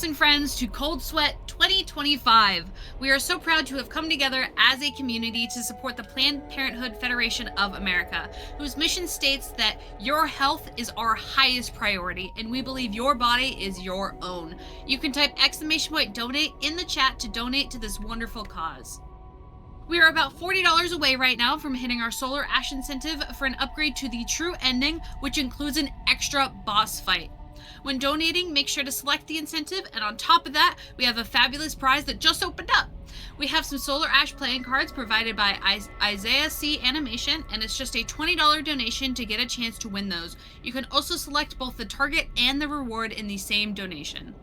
folks and friends, to Cold Sweat 2025. We are so proud to have come together as a community to support the Planned Parenthood Federation of America, whose mission states that your health is our highest priority, and we believe your body is your own. You can type !donate in the chat to donate to this wonderful cause. We are about $40 away right now from hitting our Solar Ash incentive for an upgrade to the True Ending, which includes an extra boss fight. When donating, make sure to select the incentive, and on top of that, we have a fabulous prize that just opened up. We have some Solar Ash playing cards provided by Isaiah C. Animation, and it's just a $20 donation to get a chance to win those. You can also select both the target and the reward in the same donation.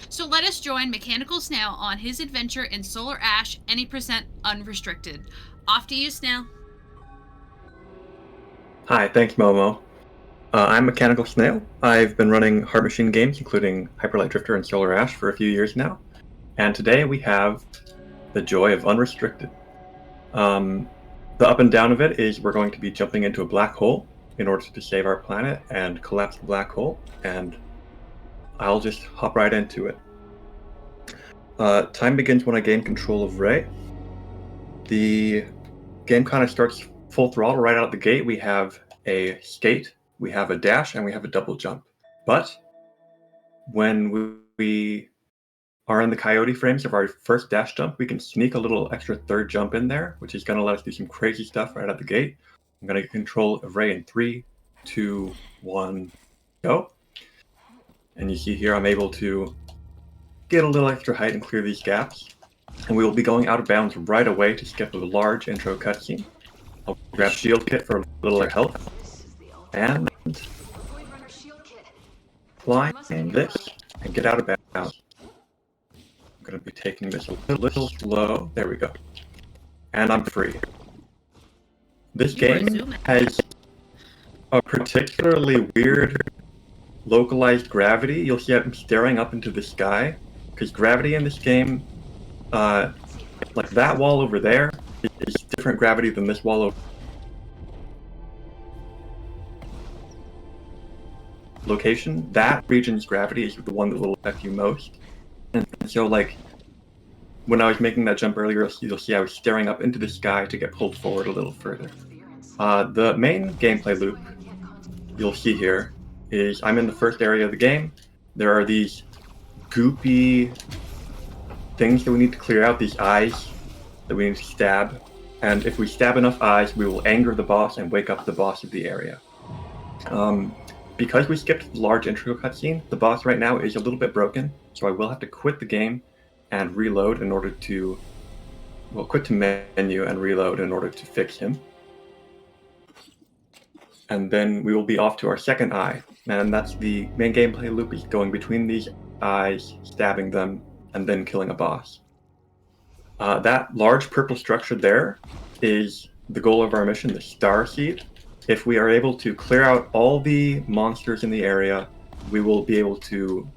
So let us join Mechanical Snail on his adventure in Solar Ash, any percent unrestricted. Off to you, Snail. Hi, thanks, Momo. I'm Mechanical Snail. I've been running Heart Machine games, including Hyperlight Drifter and Solar Ash, for a few years now. And today we have the joy of Unrestricted. The up and down of it is we're going to be jumping into a black hole in order to save our planet and collapse the black hole, and I'll just hop right into it. Time begins when I gain control of Ray. The game kind of starts full throttle right out the gate. We have a skate, we have a dash, and we have a double jump. But when we are in the coyote frames of our first dash jump, we can sneak a little extra third jump in there, which is going to let us do some crazy stuff right out the gate. I'm going to get control of Ray in 3, 2, 1, go. And you see here I'm able to get a little extra height and clear these gaps. And we will be going out of bounds right away to skip a large intro cutscene. I'll grab shield kit for a little health. And fly this and get out of bounds. I'm going to be taking this a little slow. There we go. And I'm free. This game has a particularly weird localized gravity. You'll see I'm staring up into the sky, because gravity in this game, like that wall over there, is different gravity than this wall over location. That region's gravity is the one that will affect you most. And so, like, when I was making that jump earlier, you'll see I was staring up into the sky to get pulled forward a little further. The main gameplay loop you'll see here is I'm in the first area of the game. There are these goopy things that we need to clear out, these eyes that we need to stab. And if we stab enough eyes, we will anger the boss and wake up the boss of the area. Because we skipped the large intro cutscene, the boss right now is a little bit broken, so I will have to quit the game and reload in order to, well, quit to menu and reload in order to fix him. And then we will be off to our second eye, and that's the main gameplay loop, is going between these eyes, stabbing them, and then killing a boss. That large purple structure there is the goal of our mission, the Star Seed. If we are able to clear out all the monsters in the area, we will be able to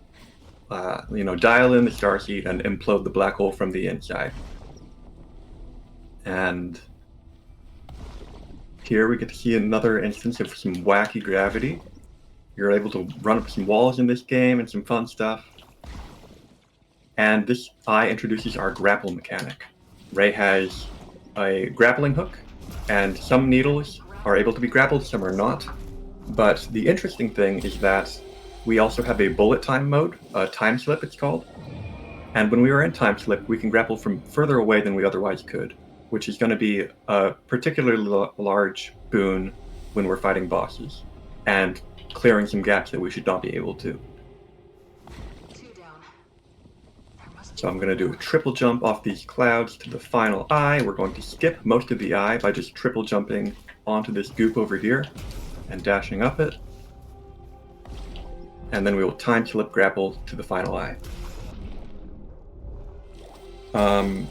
dial in the Star Seed and implode the black hole from the inside. And here we get to see another instance of some wacky gravity. You're able to run up some walls in this game and some fun stuff. And this eye introduces our grapple mechanic. Ray has a grappling hook, and some needles are able to be grappled, some are not. But the interesting thing is that we also have a bullet time mode, time slip it's called. And when we are in time slip, we can grapple from further away than we otherwise could, which is going to be a particularly large boon when we're fighting bosses and clearing some gaps that we should not be able to. So I'm going to do a triple jump off these clouds to the final eye. We're going to skip most of the eye by just triple jumping onto this goop over here and dashing up it. And then we will time slip grapple to the final eye. The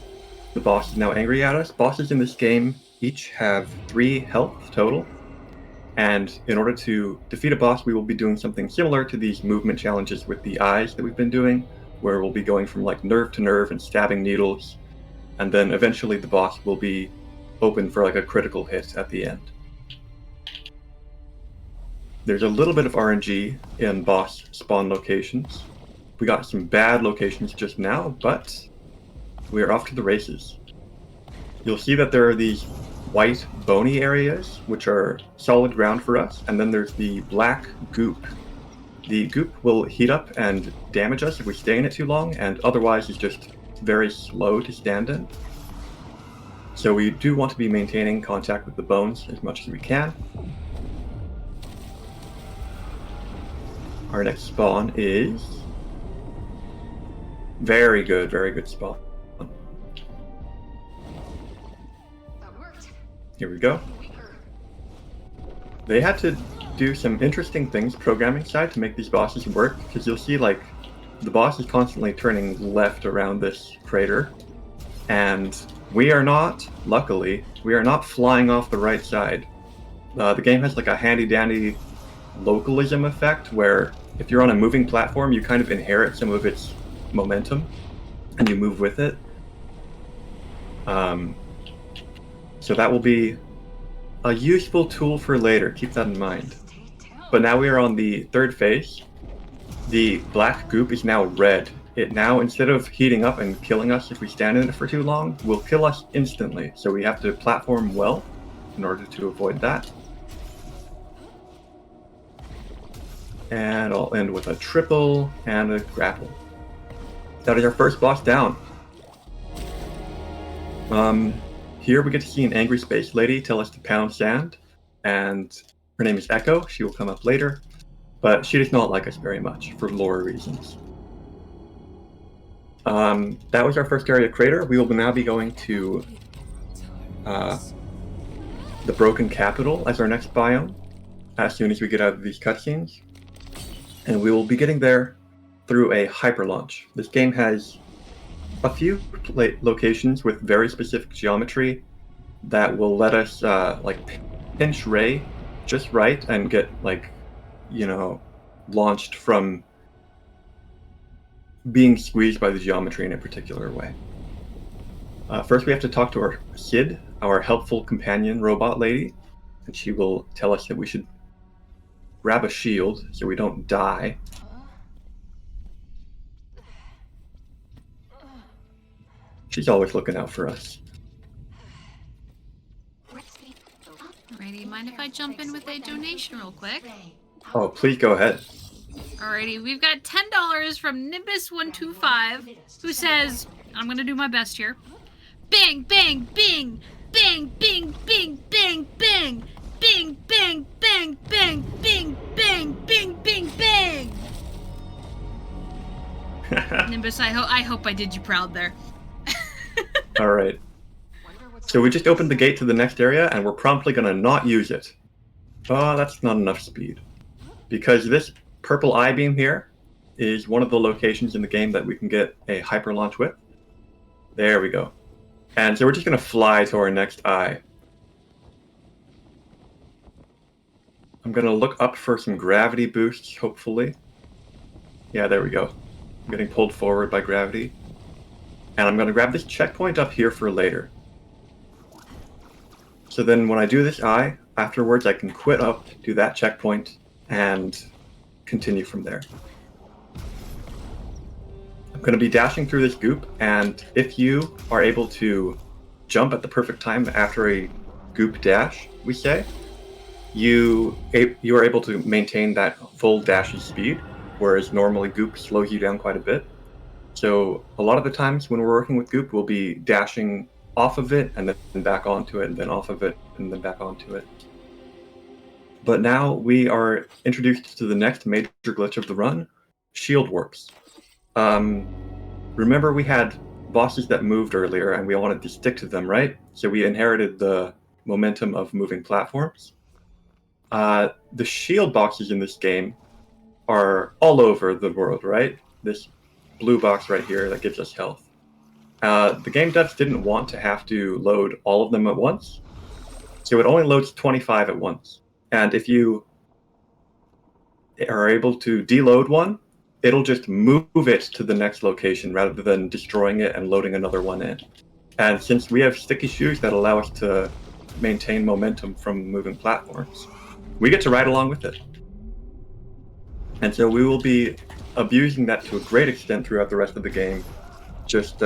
boss is now angry at us. Bosses in this game each have 3 health total. And in order to defeat a boss, we will be doing something similar to these movement challenges with the eyes that we've been doing, where we'll be going from like nerve to nerve and stabbing needles. And then eventually the boss will be open for like a critical hit at the end. There's a little bit of RNG in boss spawn locations. We got some bad locations just now, but we are off to the races. You'll see that there are these white bony areas, which are solid ground for us, and then there's the black goop. The goop will heat up and damage us if we stay in it too long, and otherwise it's just very slow to stand in. So we do want to be maintaining contact with the bones as much as we can. Our next spawn is... very good spawn. Here we go. They had to do some interesting things programming side to make these bosses work, because you'll see like the boss is constantly turning left around this crater, and we are not, luckily, we are not flying off the right side. The game has like a handy dandy localism effect where if you're on a moving platform, you kind of inherit some of its momentum and you move with it. So that will be a useful tool for later, keep that in mind. But now we are on the third phase. The black goop is now red. It now, instead of heating up and killing us if we stand in it for too long, will kill us instantly. So we have to platform well in order to avoid that. And I'll end with a triple and a grapple. That is our first boss down. Here we get to see an angry space lady tell us to pound sand, and her name is Echo. She will come up later, but she does not like us very much for lore reasons. That was our first area crater. We will now be going to the Broken Capital as our next biome as soon as we get out of these cutscenes. And we will be getting there through a hyper launch. This game has a few locations with very specific geometry that will let us like pinch Ray just right and get like, you know, launched from being squeezed by the geometry in a particular way. First we have to talk to our Sid, our helpful companion robot lady, and she will tell us that we should grab a shield so we don't die. She's always looking out for us. Alrighty, mind if I jump in with a donation real quick? Oh, please go ahead. Alrighty, we've got $10 from Nimbus125, who says, I'm gonna do my best here. Bang, bang, bing! Bang, bing, bing, bang, bang! Bing, bang, bang, bang, bing, bang, bing, bing, bang! Nimbus, I hope I did you proud there. All right. So we just opened the gate to the next area, and we're promptly going to not use it. Oh, that's not enough speed. Because this purple I-beam here is one of the locations in the game that we can get a hyper launch with. There we go. And so we're just going to fly to our next eye. I'm going to look up for some gravity boosts, hopefully. Yeah, there we go. I'm getting pulled forward by gravity. And I'm going to grab this checkpoint up here for later. So then when I do this eye, afterwards I can quit up, do that checkpoint, and continue from there. I'm going to be dashing through this goop, and if you are able to jump at the perfect time after a goop dash, we say, you are able to maintain that full dashing speed, whereas normally goop slows you down quite a bit. So a lot of the times when we're working with goop, we'll be dashing off of it and then back onto it, and then off of it and then back onto it. But now we are introduced to the next major glitch of the run, shield warps. Remember we had bosses that moved earlier and we wanted to stick to them, right? So we inherited the momentum of moving platforms. The shield boxes in this game are all over the world, right? This blue box right here that gives us health. The game devs didn't want to have to load all of them at once, so it only loads 25 at once. And if you are able to deload one, it'll just move it to the next location rather than destroying it and loading another one in. And since we have sticky shoes that allow us to maintain momentum from moving platforms, we get to ride along with it. And so we will be abusing that to a great extent throughout the rest of the game. Just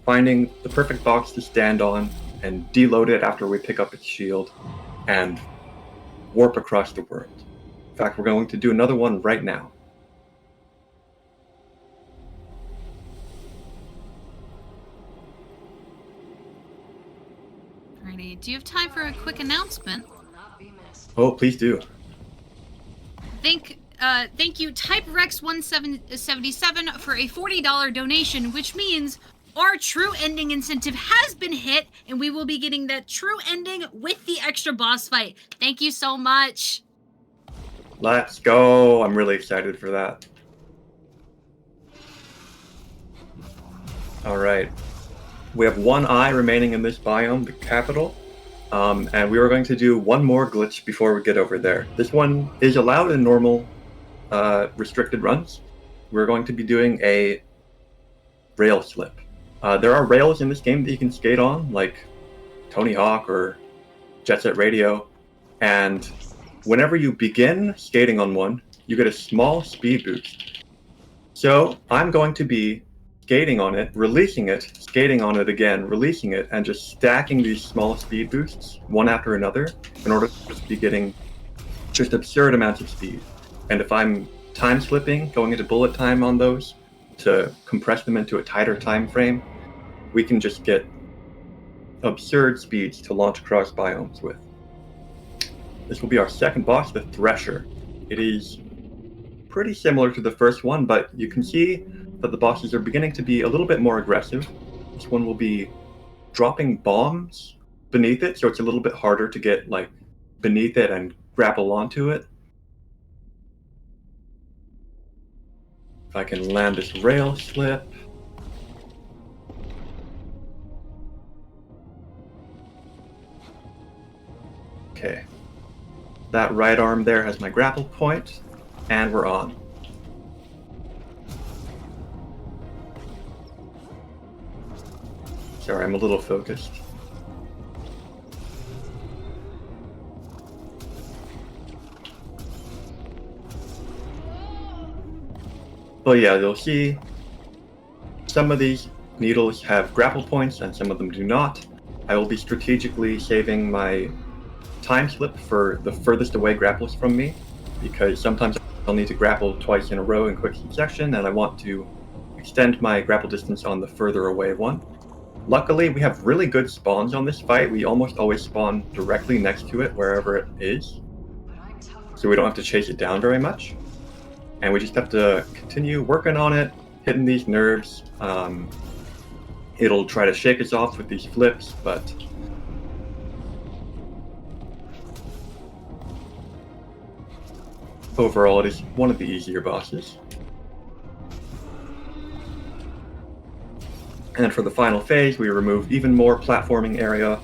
finding the perfect box to stand on and deload it after we pick up its shield and warp across the world. In fact, we're going to do another one right now. Alrighty, do you have time for a quick announcement? Oh, please do. Thank you, TypeRex1777 for a $40 donation, which means our true ending incentive has been hit, and we will be getting that true ending with the extra boss fight. Thank you so much. Let's go. I'm really excited for that. All right. We have one eye remaining in this biome, the capital. And we are going to do one more glitch before we get over there. This one is allowed in normal restricted runs. We're going to be doing a rail slip. There are rails in this game that you can skate on, like Tony Hawk or Jet Set Radio. And whenever you begin skating on one, you get a small speed boost. So I'm going to be skating on it, releasing it, skating on it again, releasing it, and just stacking these small speed boosts one after another in order to be getting just absurd amounts of speed. And if I'm time slipping, going into bullet time on those to compress them into a tighter time frame, we can just get absurd speeds to launch across biomes with. This will be our second boss, the Thresher. It is pretty similar to the first one, but you can see that the bosses are beginning to be a little bit more aggressive. This one will be dropping bombs beneath it, so it's a little bit harder to get like beneath it and grapple onto it. If I can land this rail slip. Okay. That right arm there has my grapple point, and we're on. Sorry, I'm a little focused. But yeah, you'll see some of these needles have grapple points and some of them do not. I will be strategically saving my time slip for the furthest away grapples from me, because sometimes I'll need to grapple twice in a row in quick succession, and I want to extend my grapple distance on the further away one. Luckily, we have really good spawns on this fight. We almost always spawn directly next to it, wherever it is. So we don't have to chase it down very much. And we just have to continue working on it, hitting these nerves. It'll try to shake us off with these flips, but overall it is one of the easier bosses. And for the final phase, we remove even more platforming area,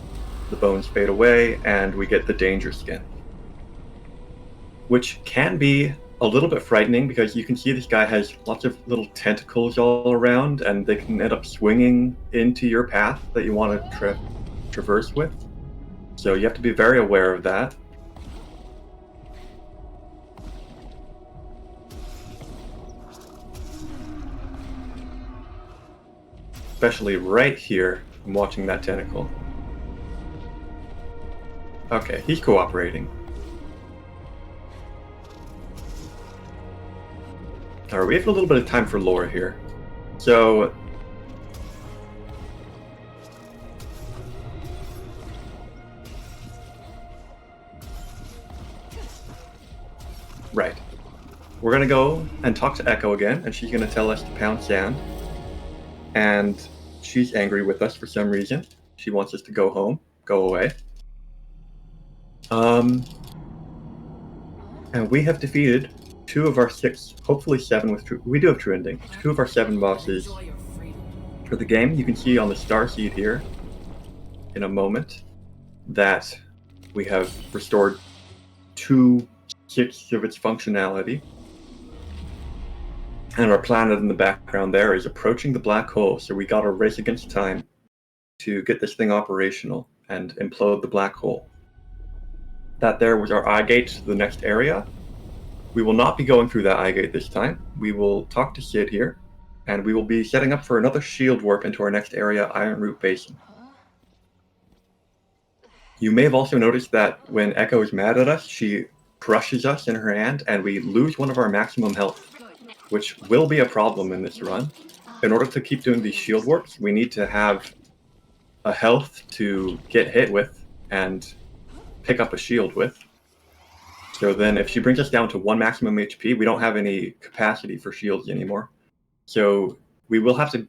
the bones fade away, and we get the danger skin. Which can be a little bit frightening because you can see this guy has lots of little tentacles all around, and they can end up swinging into your path that you want to traverse with. So you have to be very aware of that. Especially right here, I'm watching that tentacle. Okay, he's cooperating. Alright, we have a little bit of time for lore here. So right. We're gonna go and talk to Echo again, and she's gonna tell us to pound sand. And she's angry with us for some reason. She wants us to go home, go away. And we have defeated 2 of our 6, hopefully 7 with true. We do have true ending. 2 of our 7 bosses for the game. You can see on the star seed here in a moment that we have restored 2/6 of its functionality. And our planet in the background there is approaching the black hole, so we got to race against time to get this thing operational and implode the black hole. That there was our eye gate to the next area. We will not be going through that eye gate this time. We will talk to Sid here, and we will be setting up for another shield warp into our next area, Iron Root Basin. You may have also noticed that when Echo is mad at us, she crushes us in her hand, and we lose one of our maximum health, which will be a problem in this run. In order to keep doing these shield warps, we need to have a health to get hit with and pick up a shield with. So then if she brings us down to 1 maximum HP, we don't have any capacity for shields anymore. So we will have to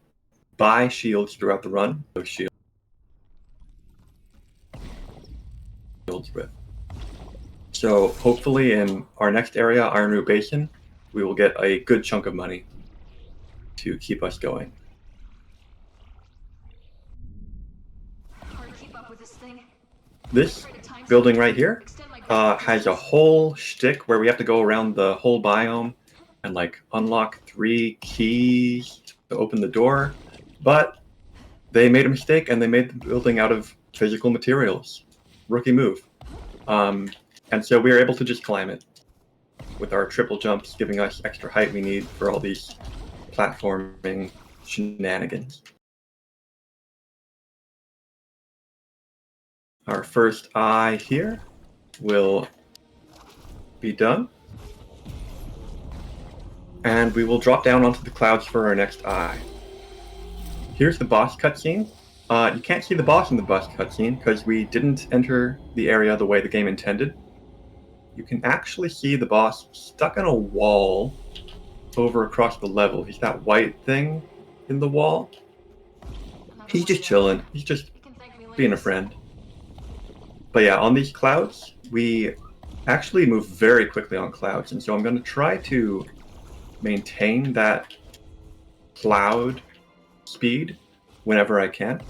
buy shields throughout the run. Those shields with. So hopefully in our next area, Iron Root Basin, we will get a good chunk of money to keep us going. This building right here has a whole shtick where we have to go around the whole biome and like unlock 3 keys to open the door, but they made a mistake and they made the building out of physical materials. Rookie move. And so we were able to just climb it with our triple jumps, giving us extra height we need for all these platforming shenanigans. Our first eye here will be done. And we will drop down onto the clouds for our next eye. Here's the boss cutscene. You can't see the boss in the boss cutscene because we didn't enter the area the way the game intended. You can actually see the boss stuck in a wall over across the level. He's that white thing in the wall. He's just chilling. He's just being a friend. But yeah, on these clouds, we actually move very quickly on clouds. And so I'm going to try to maintain that cloud speed whenever I can.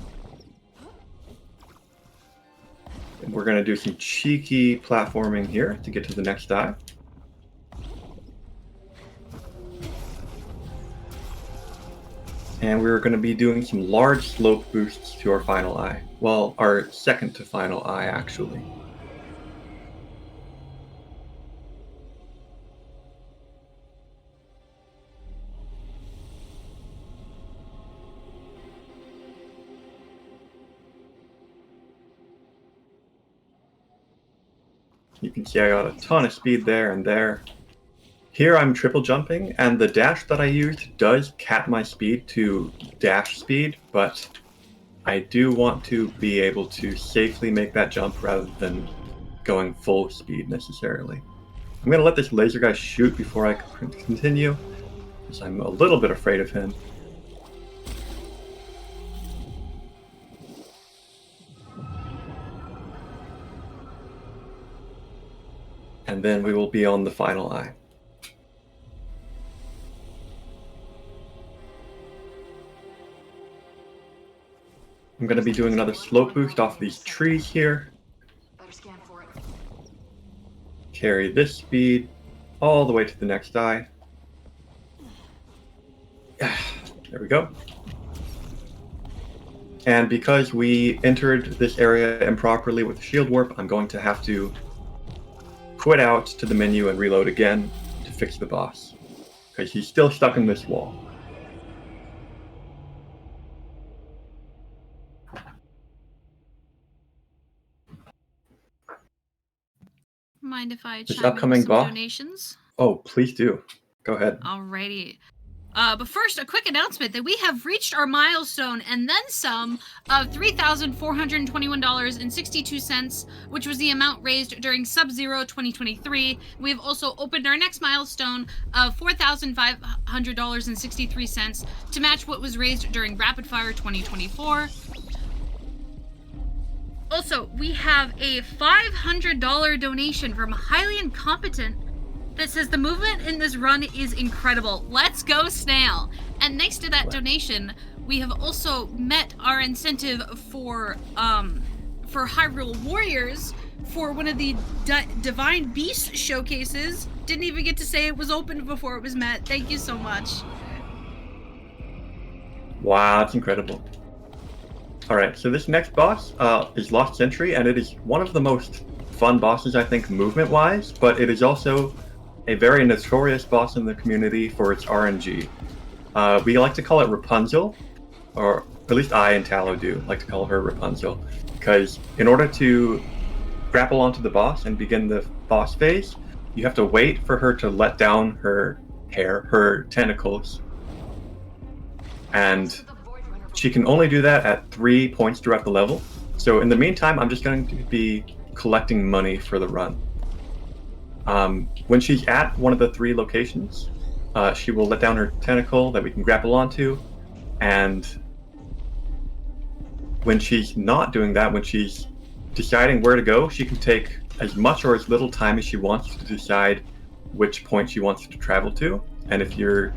And we're going to do some cheeky platforming here to get to the next eye. And we're going to be doing some large slope boosts to our final eye. Well, our second to final eye, actually. You can see I got a ton of speed there and there. Here I'm triple jumping, and the dash that I used does cap my speed to dash speed, but I do want to be able to safely make that jump rather than going full speed necessarily. I'm going to let this laser guy shoot before I continue, because I'm a little bit afraid of him. And then we will be on the final eye. I'm going to be doing another slope boost off these trees here. Better scan for it. Carry this speed all the way to the next eye. There we go. And because we entered this area improperly with the shield warp, I'm going to have to quit out to the menu and reload again to fix the boss, because he's still stuck in this wall. Mind if I This chime in upcoming with some boss? donations? Oh, please do. Go ahead. Alrighty. But first, a quick announcement that we have reached our milestone and then some of $3,421.62, which was the amount raised during Sub-Zero 2023. We have also opened our next milestone of $4,500.63 to match what was raised during Rapid Fire 2024. Also, we have a $500 donation from Highly Incompetent that says the movement in this run is incredible. Let's go, Snail! And thanks to that donation, we have also met our incentive for Hyrule Warriors for one of the Divine Beast showcases. Didn't even get to say it was opened before it was met. Thank you so much. Wow, that's incredible. Alright, so this next boss is Lost Century, and it is one of the most fun bosses, I think, movement-wise, but it is also a very notorious boss in the community for its RNG. We like to call it Rapunzel, or at least I and Tallow do like to call her Rapunzel, because in order to grapple onto the boss and begin the boss phase, you have to wait for her to let down her hair, her tentacles, and she can only do that at 3 points throughout the level. So in the meantime, I'm just going to be collecting money for the run. When she's at one of the 3 locations, she will let down her tentacle that we can grapple onto, and when she's not doing that, when she's deciding where to go, she can take as much or as little time as she wants to decide which point she wants to travel to. And if you're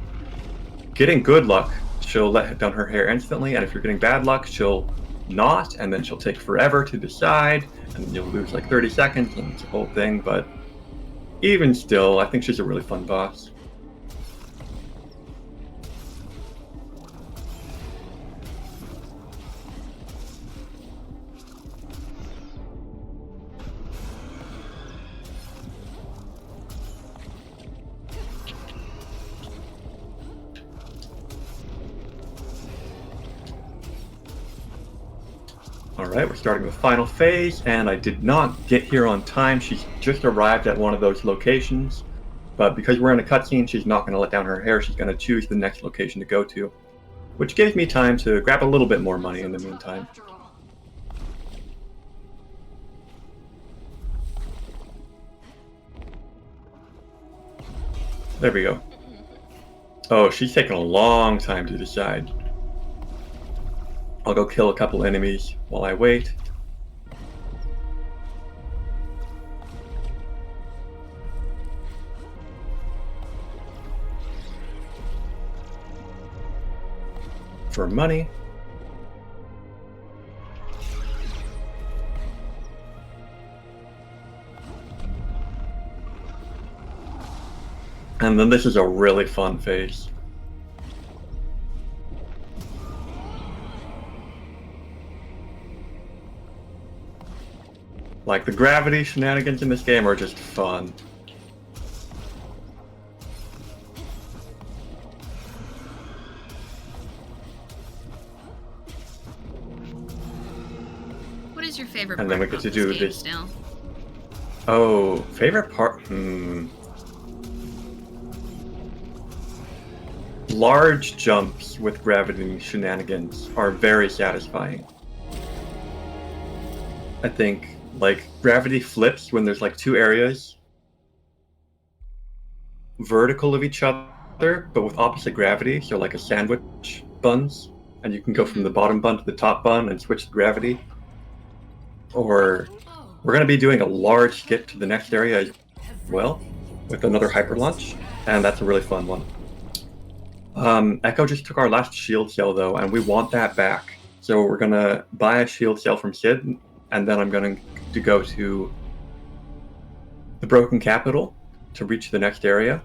getting good luck, she'll let down her hair instantly, and if you're getting bad luck, she'll not, and then she'll take forever to decide, and then you'll lose like 30 seconds, and it's a whole thing. But even still, I think she's a really fun boss. Alright, we're starting the final phase, and I did not get here on time. She's just arrived at one of those locations, but because we're in a cutscene, she's not going to let down her hair. She's going to choose the next location to go to, which gives me time to grab a little bit more money in the meantime. There we go. Oh, she's taking a long time to decide. I'll go kill a couple enemies while I wait. For money. And then this is a really fun phase. Like, the gravity shenanigans in this game are just fun. What is your favorite And part then we get about to this do game, this. Snail? Oh, favorite part? Large jumps with gravity shenanigans are very satisfying. I think, like, gravity flips when there's like 2 areas vertical of each other, but with opposite gravity, so like a sandwich buns, and you can go from the bottom bun to the top bun and switch the gravity. Or we're going to be doing a large skip to the next area as well, with another hyper launch, and that's a really fun one. Echo just took our last shield cell though, and we want that back. So we're going to buy a shield cell from Sid, and then I'm going to go to the Broken Capital to reach the next area.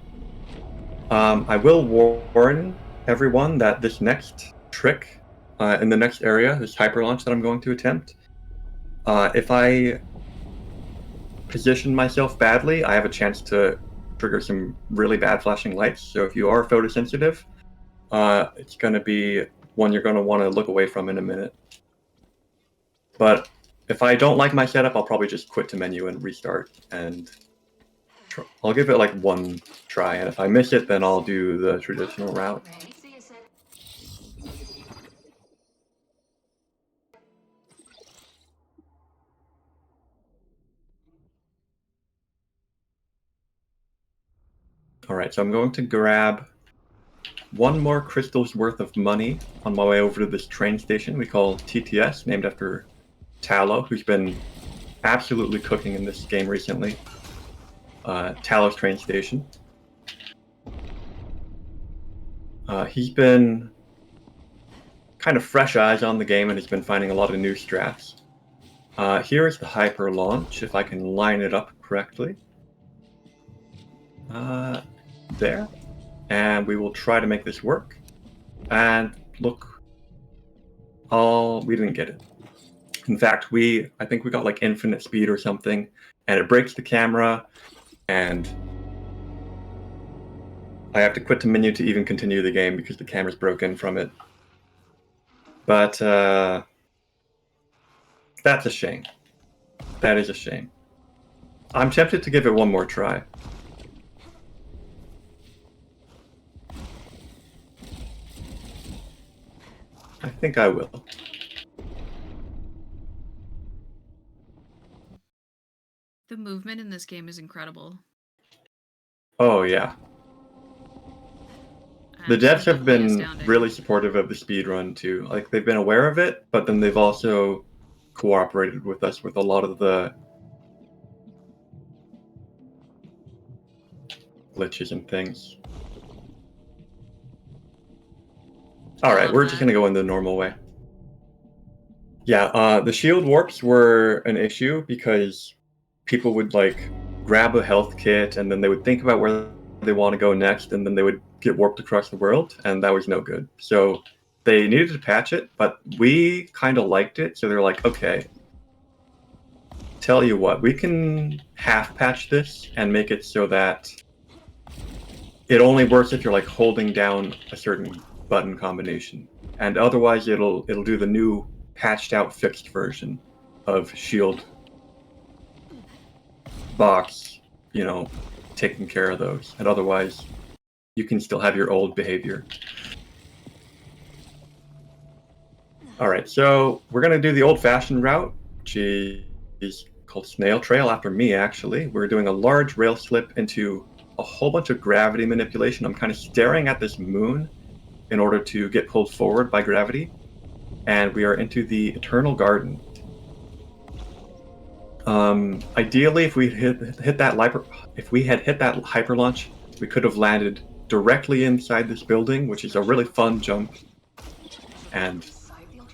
I will warn everyone that this next trick in the next area, this hyper launch that I'm going to attempt, if I position myself badly, I have a chance to trigger some really bad flashing lights. So if you are photosensitive, it's going to be one you're going to want to look away from in a minute. But if I don't like my setup, I'll probably just quit the menu and restart, and I'll give it like one try, and if I miss it, then I'll do the traditional route. Alright, so I'm going to grab 1 more crystal's worth of money on my way over to this train station we call TTS, named after Tallow, who's been absolutely cooking in this game recently. Tallow's train station. He's been kind of fresh eyes on the game, and he's been finding a lot of new strats. Here is the hyper launch, if I can line it up correctly. There. And we will try to make this work. And look, we didn't get it. In fact, I think we got like infinite speed or something, and it breaks the camera, and I have to quit the menu to even continue the game because the camera's broken from it. But that's a shame. That is a shame. I'm tempted to give it one more try. I think I will. The movement in this game is incredible. Oh, yeah. The devs have Absolutely been astounding. really supportive of the speedrun, too. Like, they've been aware of it, but then they've also cooperated with us with a lot of the glitches and things. Alright, we're just gonna go in the normal way. Yeah, the shield warps were an issue because people would, like, grab a health kit and then they would think about where they want to go next and then they would get warped across the world, and that was no good. So they needed to patch it, but we kind of liked it, so they're like, okay, tell you what, we can half patch this and make it so that it only works if you're like holding down a certain button combination, and otherwise it'll do the new patched out fixed version of shield box, you know, taking care of those, and otherwise you can still have your old behavior. Alright, so we're gonna do the old-fashioned route, which is called Snail Trail after me, actually. We're doing a large rail slip into a whole bunch of gravity manipulation. I'm kind of staring at this moon in order to get pulled forward by gravity, and we are into the Eternal Garden. Ideally, if we hit that if we had hit that hyper launch, we could have landed directly inside this building, which is a really fun jump, and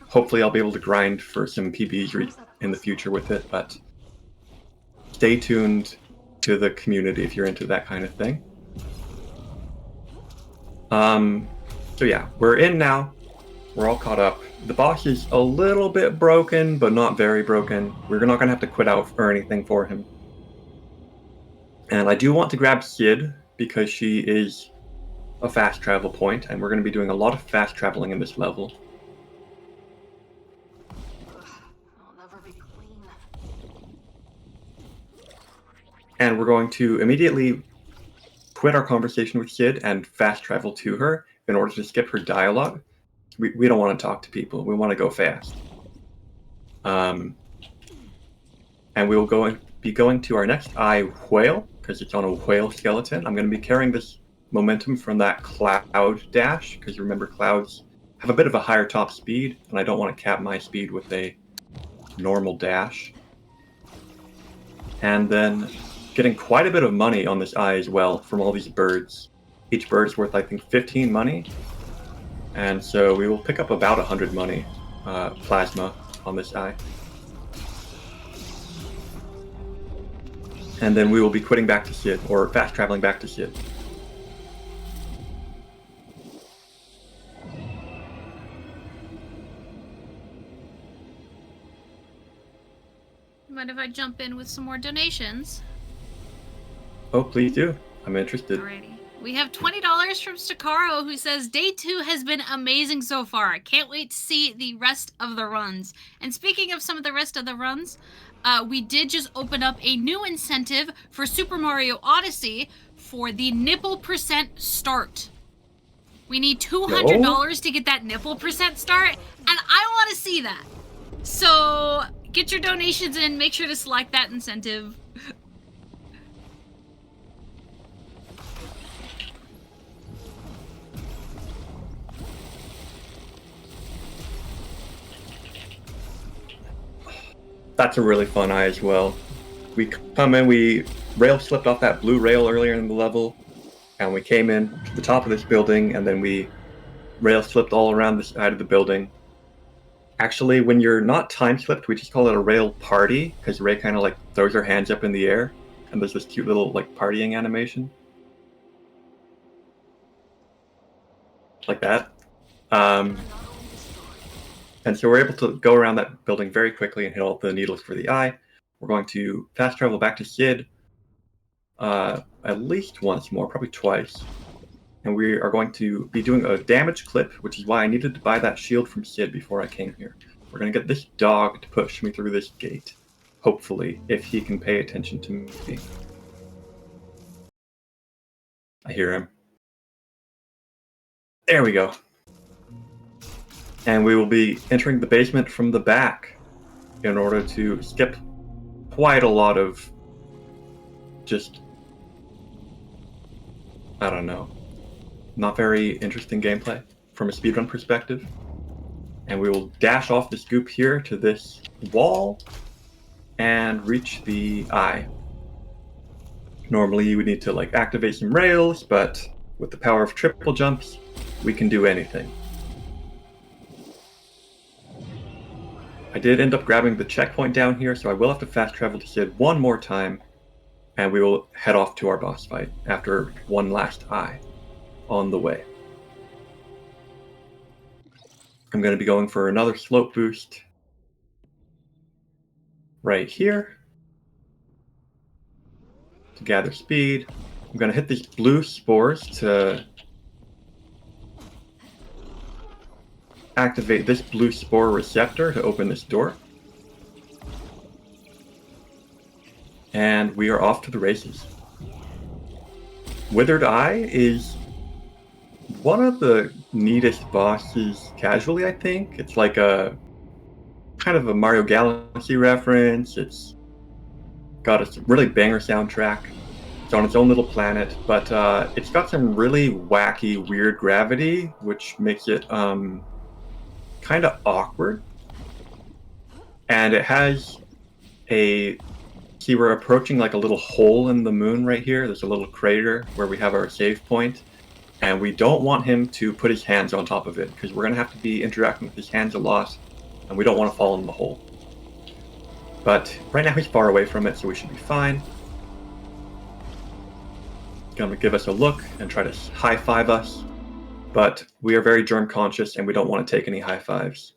hopefully I'll be able to grind for some PBs in the future with it. But stay tuned to the community if you're into that kind of thing. So yeah, we're in now. We're all caught up. The boss is a little bit broken, but not very broken. We're not going to have to quit out or anything for him. And I do want to grab Sid because she is a fast travel point, and we're going to be doing a lot of fast traveling in this level. I'll never be clean. And we're going to immediately quit our conversation with Sid and fast travel to her in order to skip her dialogue. We don't want to talk to people. We want to go fast. And we will be going to our next eye whale, because it's on a whale skeleton. I'm going to be carrying this momentum from that cloud dash, because remember, clouds have a bit of a higher top speed, and I don't want to cap my speed with a normal dash. And then getting quite a bit of money on this eye as well from all these birds. Each bird's worth, I think, 15 money. And so we will pick up about 100 money plasma on this eye. And then we will be quitting back to Sid, or fast traveling back to Sid. Mind if I jump in with some more donations? Oh, please do. I'm interested. Alrighty. We have $20 from Stakaro, who says, Day 2 has been amazing so far. I can't wait to see the rest of the runs. And speaking of some of the rest of the runs, we did just open up a new incentive for Super Mario Odyssey for the nipple percent start. We need $200 to get that nipple percent start, and I want to see that. So get your donations in, make sure to select that incentive. That's a really fun eye as well. We come in, we rail slipped off that blue rail earlier in the level, and we came in to the top of this building, and then we rail slipped all around the side of the building. Actually, when you're not time slipped, we just call it a rail party, because Ray kind of like throws her hands up in the air, and there's this cute little like partying animation. Like that. And so we're able to go around that building very quickly and hit all the needles for the eye. We're going to fast travel back to Sid at least once more, probably twice. and we are going to be doing a damage clip, which is why I needed to buy that shield from Sid before I came here. We're going to get this dog to push me through this gate, hopefully, if he can pay attention to me. I hear him. There we go. And we will be entering the basement from the back in order to skip quite a lot of just, I don't know, not very interesting gameplay from a speedrun perspective. And we will dash off this goop here to this wall and reach the eye. Normally you would need to like activate some rails, but with the power of triple jumps, we can do anything. I did end up grabbing the checkpoint down here, so I will have to fast travel to Sid one more time, and we will head off to our boss fight after one last eye on the way. I'm going to be going for another slope boost right here to gather speed. I'm going to hit these blue spores to activate this blue spore receptor to open this door. And we are off to the races. Withered Eye is one of the neatest bosses casually, I think. It's like a kind of a Mario Galaxy reference. It's got a really banger soundtrack. It's on its own little planet, but it's got some really wacky, weird gravity, which makes it kind of awkward. And it has a... See, we're approaching like a little hole in the moon right here. There's a little crater where we have our save point. And we don't want him to put his hands on top of it, because we're going to have to be interacting with his hands a lot, and we don't want to fall in the hole. But right now he's far away from it, so we should be fine. He's going to give us a look and try to high-five us. But we are very germ conscious and we don't want to take any high fives.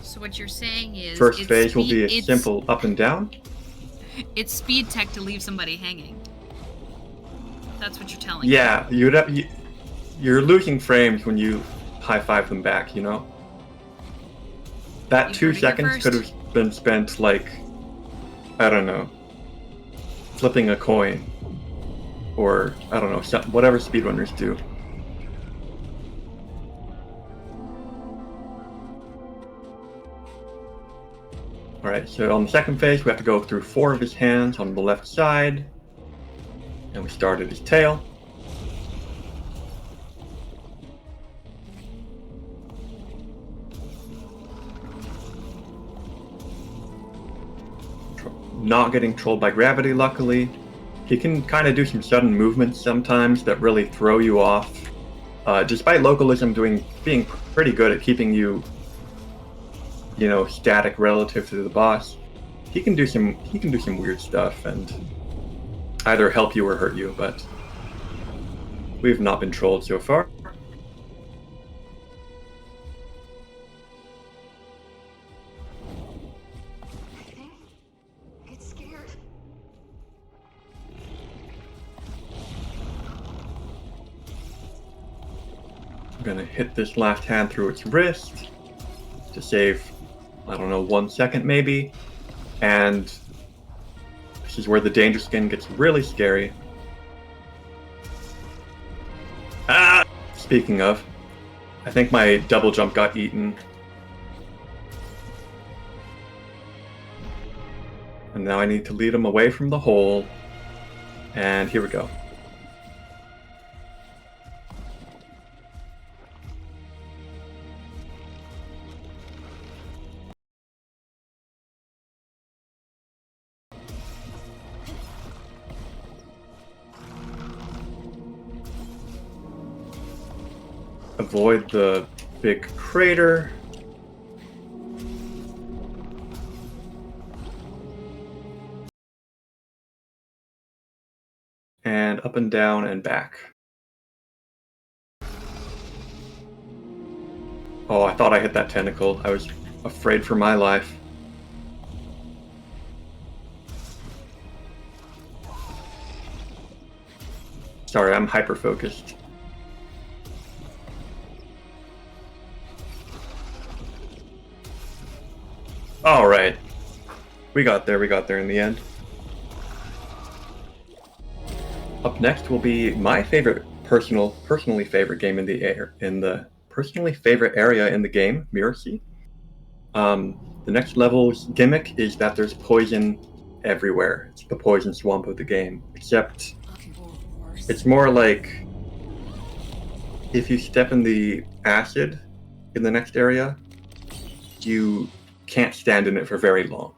So what you're saying is First phase will be a simple up and down. It's speed tech to leave somebody hanging. That's what you're telling me. Yeah, you're losing frames when you high five them back, you know? That You 2 heard it here seconds first. could have been spent like, I don't know, flipping a coin, or I don't know, whatever speedrunners do. Alright, so on the second phase we have to go through 4 of his hands on the left side, and we start at his tail. Not getting trolled by gravity, luckily. He can kind of do some sudden movements sometimes that really throw you off. Despite localism being pretty good at keeping you, static relative to the boss, he can do some weird stuff and either help you or hurt you. But we've not been trolled so far. I'm gonna hit this last hand through its wrist to save, I don't know, 1 second maybe. And this is where the danger skin gets really scary. Ah! Speaking of, I think my double jump got eaten. And now I need to lead him away from the hole. And here we go. Avoid the big crater. And up and down and back. Oh, I thought I hit that tentacle. I was afraid for my life. Sorry, I'm hyper-focused. Alright. We got there in the end. Up next will be my favorite personally favorite game in the personally favorite area in the game, Mirror Sea. The next level's gimmick is that there's poison everywhere. It's the poison swamp of the game. Except it's more like if you step in the acid in the next area, you can't stand in it for very long.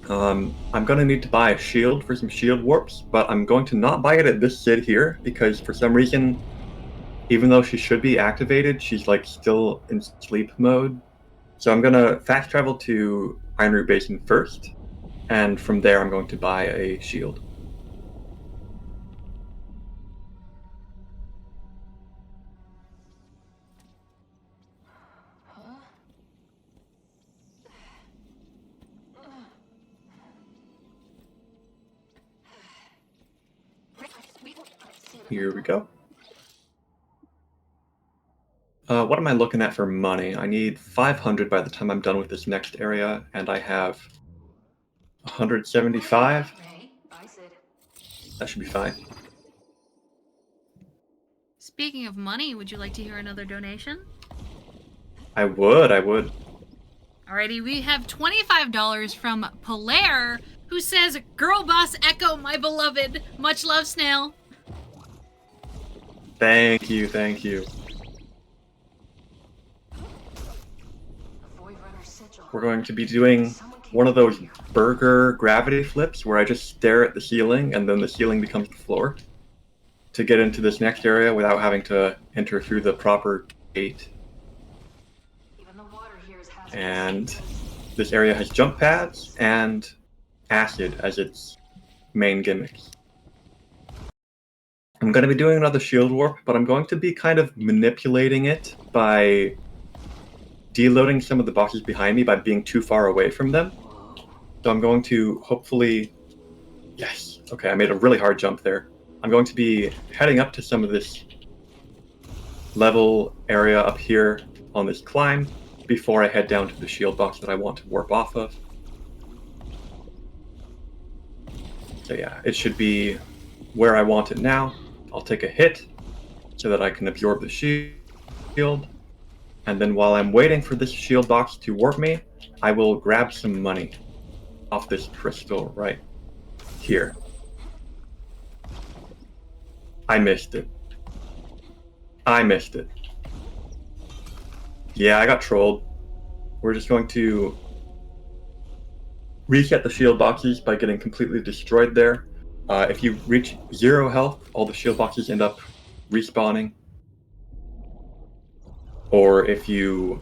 I'm going to need to buy a shield for some shield warps, but I'm going to not buy it at this Sid here because for some reason, even though she should be activated, she's like still in sleep mode. So I'm going to fast travel to Iron Root Basin first, and from there I'm going to buy a shield. Here we go. What am I looking at for money? I need 500 by the time I'm done with this next area, and I have 175. That should be fine. Speaking of money, would you like to hear another donation? I would. Alrighty, we have $25 from Polaire, who says, "Girl boss Echo, my beloved. Much love, Snail." Thank you. We're going to be doing one of those burger gravity flips where I just stare at the ceiling and then the ceiling becomes the floor to get into this next area without having to enter through the proper gate. And this area has jump pads and acid as its main gimmicks. I'm going to be doing another shield warp, but I'm going to be kind of manipulating it by deloading some of the boxes behind me by being too far away from them. So I'm going to hopefully... Yes! Okay, I made a really hard jump there. I'm going to be heading up to some of this level area up here on this climb before I head down to the shield box that I want to warp off of. So yeah, it should be where I want it now. I'll take a hit so that I can absorb the shield. And then while I'm waiting for this shield box to warp me, I will grab some money off this crystal right here. I missed it. Yeah, I got trolled. We're just going to reset the shield boxes by getting completely destroyed there. If you reach 0 health, all the shield boxes end up respawning. Or if you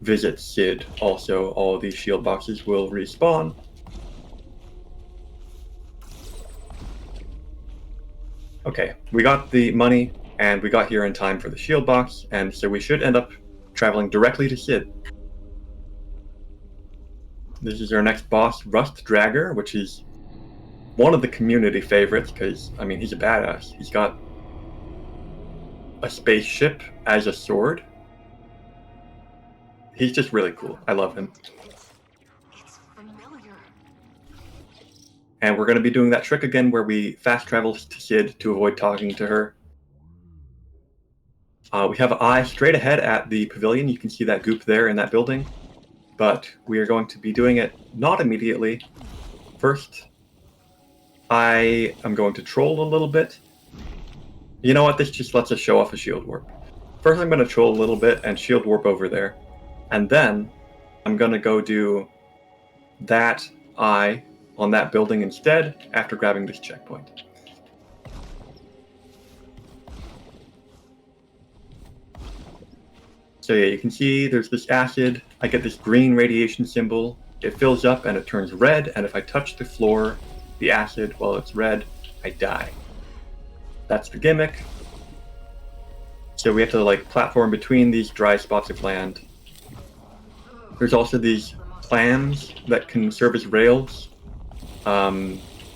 visit Sid, also all of these shield boxes will respawn. Okay, we got the money, and we got here in time for the shield box, and so we should end up traveling directly to Sid. This is our next boss, Rust Dragger, which is one of the community favorites, because, I mean, he's a badass. He's got a spaceship as a sword. He's just really cool. I love him. It's familiar. And we're going to be doing that trick again where we fast travel to Sid to avoid talking to her. We have an eye straight ahead at the pavilion. You can see that goop there in that building. But we are going to be doing it not immediately. First, I am going to troll a little bit. You know what? This just lets us show off a shield warp. First, I'm going to troll a little bit and shield warp over there. And then I'm going to go do that eye on that building instead after grabbing this checkpoint. So yeah, you can see there's this acid. I get this green radiation symbol. It fills up and it turns red. And if I touch the floor, the acid, while it's red, I die. That's the gimmick. So we have to like platform between these dry spots of land. There's also these clams that can serve as rails.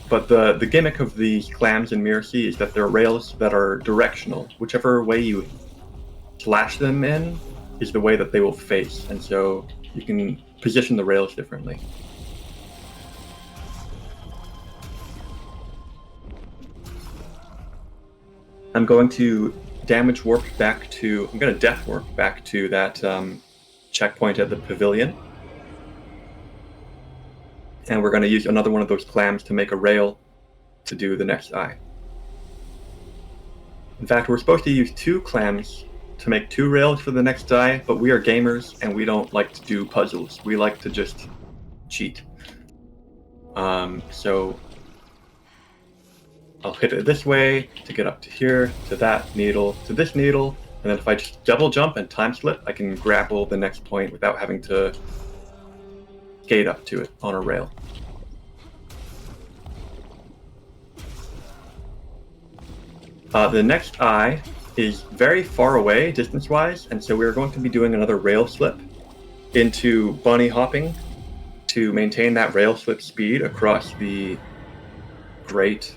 But the gimmick of these clams in Mirror Sea is that they're rails that are directional. Whichever way you slash them in is the way that they will face, and so you can position the rails differently. I'm going to damage warp back to... I'm going to death warp back to that checkpoint at the pavilion. And we're going to use another one of those clams to make a rail to do the next eye. In fact, we're supposed to use 2 clams to make 2 rails for the next eye, but we are gamers and we don't like to do puzzles. We like to just cheat. So I'll hit it this way to get up to here, to that needle, to this needle, and then if I just double jump and time slip, I can grapple the next point without having to skate up to it on a rail. The next eye is very far away distance-wise, and so we're going to be doing another rail slip into bunny hopping to maintain that rail slip speed across the great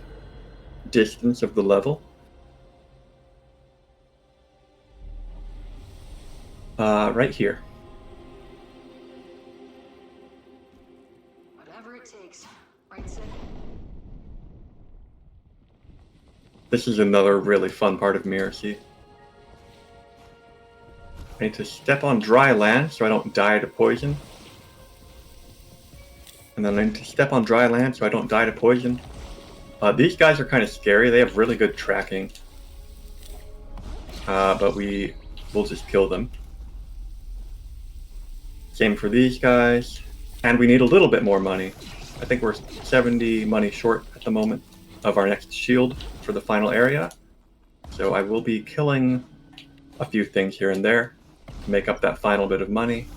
distance of the level. Right here. Whatever it takes. Right, Sid? This is another really fun part of Mirror Sea. I need to step on dry land so I don't die to poison. And then I need to step on dry land so I don't die to poison. These guys are kind of scary. They have really good tracking. But we will just kill them. Same for these guys. And we need a little bit more money. I think we're 70 money short at the moment of our next shield for the final area. So I will be killing a few things here and there to make up that final bit of money.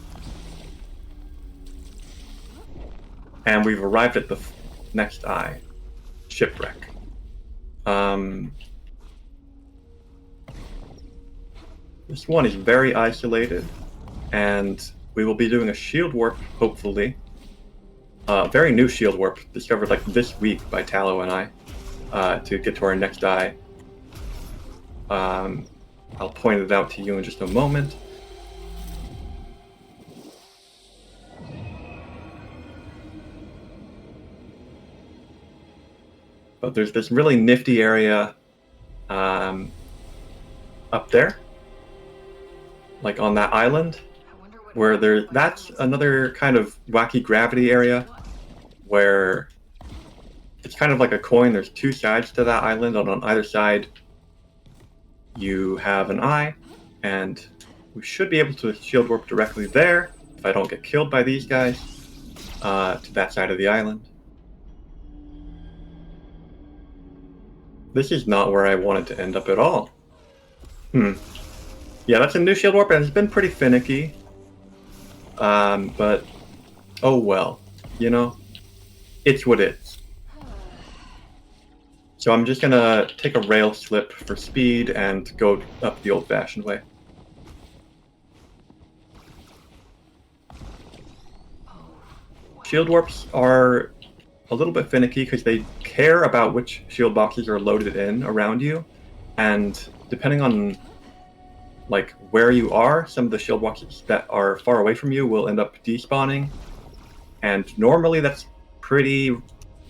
And we've arrived at the next eye. Shipwreck. This one is very isolated, and we will be doing a shield warp, hopefully. Very new shield warp, discovered like this week by Tallow and I, to get to our next eye. I'll point it out to you in just a moment. But there's this really nifty area up there, like on that island, where that's another kind of wacky gravity area, where it's kind of like a coin. There's 2 sides to that island, and on either side you have an eye, and we should be able to shield warp directly there, if I don't get killed by these guys, to that side of the island. This is not where I wanted to end up at all. Yeah, that's a new shield warp, and it's been pretty finicky. But, oh well. You know? It's what it is. So I'm just gonna take a rail slip for speed and go up the old-fashioned way. Shield warps are a little bit finicky because they care about which shield boxes are loaded in around you, and depending on like where you are, some of the shield boxes that are far away from you will end up despawning, and normally that's pretty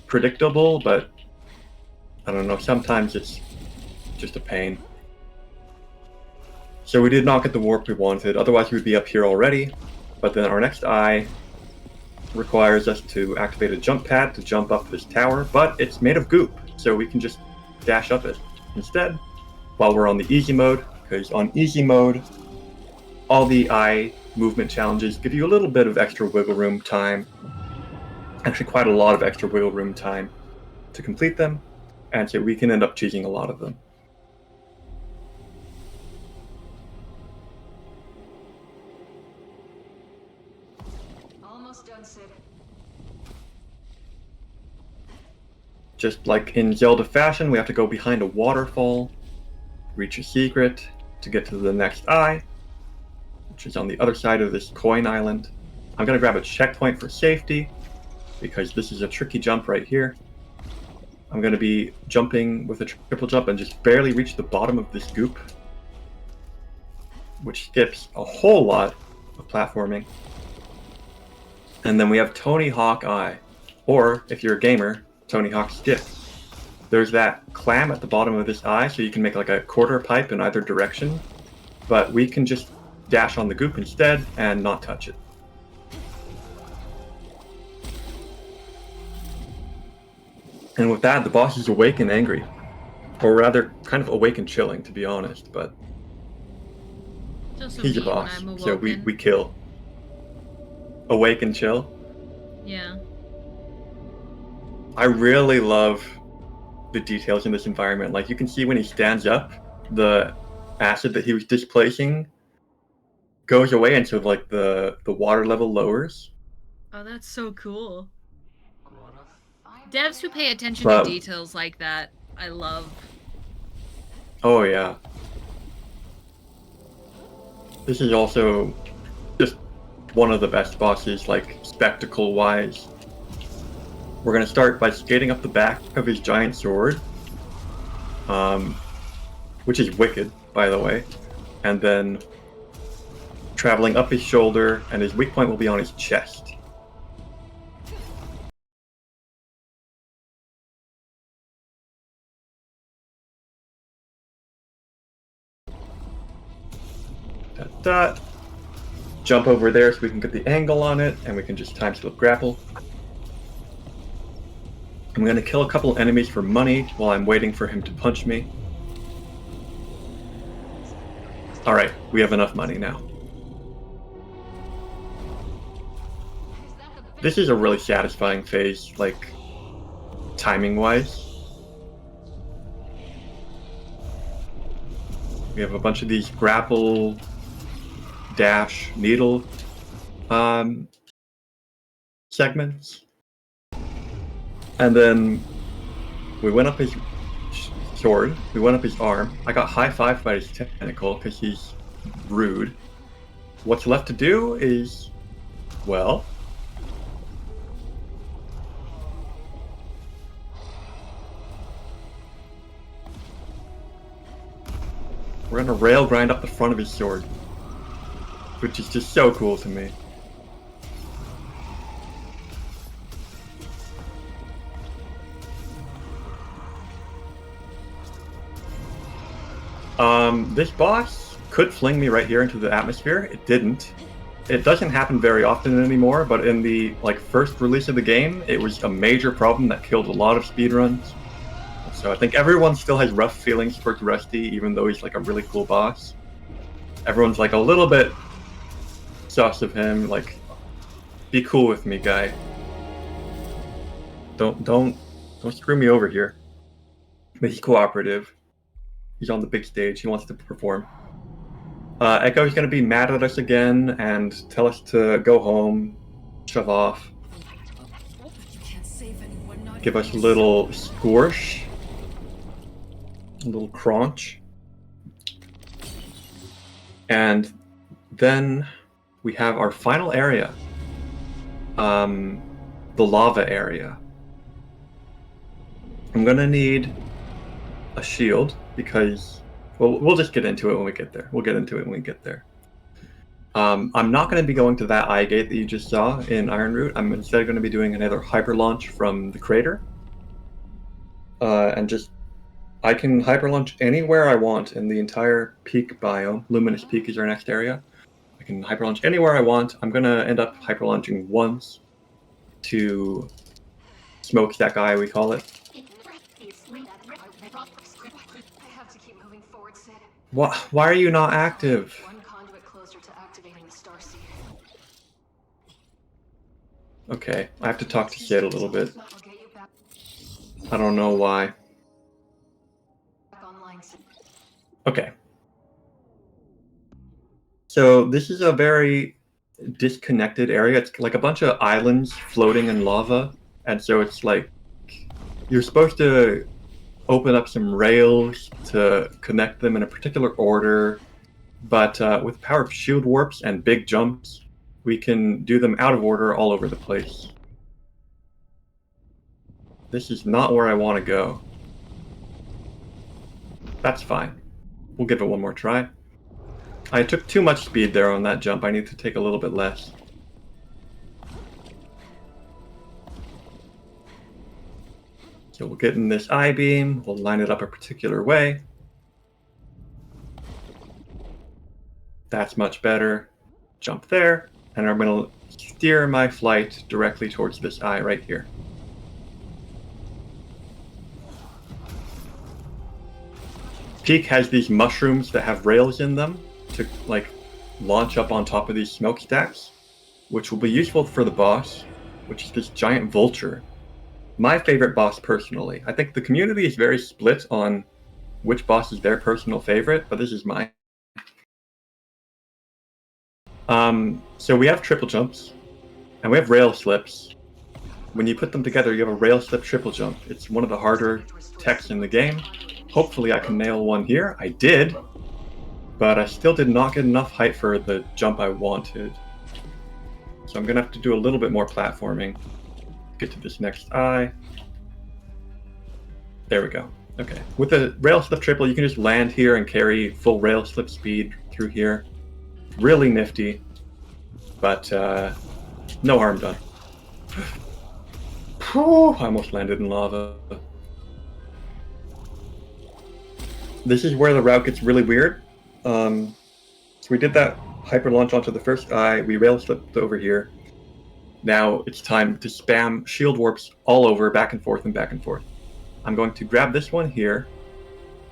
predictable, but I don't know, sometimes it's just a pain. So we did not get the warp we wanted, otherwise we'd be up here already, but then our next eye requires us to activate a jump pad to jump up this tower, but it's made of goop, so we can just dash up it instead while we're on the easy mode, because on easy mode, all the eye movement challenges give you a little bit of extra wiggle room time, actually quite a lot of extra wiggle room time to complete them, and so we can end up cheesing a lot of them. Done, Sid. Just like in Zelda fashion, we have to go behind a waterfall, reach a secret to get to the next eye, which is on the other side of this coin island. I'm going to grab a checkpoint for safety, because this is a tricky jump right here. I'm going to be jumping with a triple jump and just barely reach the bottom of this goop, which skips a whole lot of platforming. And then we have Tony Hawk Eye, or if you're a gamer, Tony Hawk Skip. There's that clam at the bottom of this eye, so you can make like a quarter pipe in either direction, but we can just dash on the goop instead and not touch it. And with that, the boss is awake and angry. Or rather, kind of awake and chilling, to be honest, but he's a boss, so we kill. Awake and chill? Yeah. I really love the details in this environment. Like, you can see when he stands up, the acid that he was displacing goes away, and so like the water level lowers. Oh, that's so cool. Devs who pay attention But- to details like that, I love. Oh yeah. This is also just one of the best bosses, like spectacle-wise. We're gonna start by skating up the back of his giant sword, which is wicked, by the way, and then traveling up his shoulder, and his weak point will be on his chest. Jump over there so we can get the angle on it, and we can just time slip grapple. I'm gonna kill a couple enemies for money while I'm waiting for him to punch me. Alright, we have enough money now. This is a really satisfying phase, like, timing-wise. We have a bunch of these grapple, dash, needle segments. And then we went up his sword, we went up his arm. I got high-fived by his tentacle because he's rude. What's left to do is, well, we're gonna rail grind up the front of his sword, which is just so cool to me. This boss could fling me right here into the atmosphere. It didn't. It doesn't happen very often anymore, but in the first release of the game, it was a major problem that killed a lot of speedruns. So I think everyone still has rough feelings towards Rusty, even though he's like a really cool boss. Everyone's like a little bit sus of him, like, be cool with me, guy. Don't screw me over here. But he's cooperative. He's on the big stage. He wants to perform. Echo's gonna be mad at us again and tell us to go home, shove off. Give us a little scorch. A little crunch. And then we have our final area. The lava area. I'm gonna need a shield because, well, we'll just get into it when we get there. We'll get into it when we get there. I'm not going to be going to that eye gate that you just saw in Iron Root. I'm instead going to be doing another hyper launch from the crater. And just, I can hyper launch anywhere I want in the entire peak biome. Luminous Peak is our next area. I can hyper launch anywhere I want. I'm going to end up hyper launching once to smokestack eye, we call it. Why are you not active? One conduit closer to activating the starseed. Okay, I have to talk to Sid a little bit. I'll get you back I don't know why. online soon. Okay. So this is a very disconnected area. It's like a bunch of islands floating in lava. And so it's like you're supposed to open up some rails to connect them in a particular order. But with the power of shield warps and big jumps, we can do them out of order all over the place. This is not where I want to go. That's fine. We'll give it one more try. I took too much speed there on that jump. I need to take a little bit less. So we'll get in this I-beam. We'll line it up a particular way. That's much better. Jump there. And I'm going to steer my flight directly towards this eye right here. Peak has these mushrooms that have rails in them to like launch up on top of these smokestacks, which will be useful for the boss, which is this giant vulture. My favorite boss personally. I think the community is very split on which boss is their personal favorite, but this is mine. So we have triple jumps, and we have rail slips. When you put them together, you have a rail slip triple jump. It's one of the harder techs in the game. Hopefully I can nail one here. I did, but I still did not get enough height for the jump I wanted. So I'm gonna have to do a little bit more platforming. Get to this next eye. There we go. Okay. With the rail slip triple, you can just land here and carry full rail slip speed through here. Really nifty, but no harm done. Whew, I almost landed in lava. This is where the route gets really weird. So we did that hyper launch onto the first eye. We rail slipped over here. Now it's time to spam shield warps all over, back and forth and back and forth. I'm going to grab this one here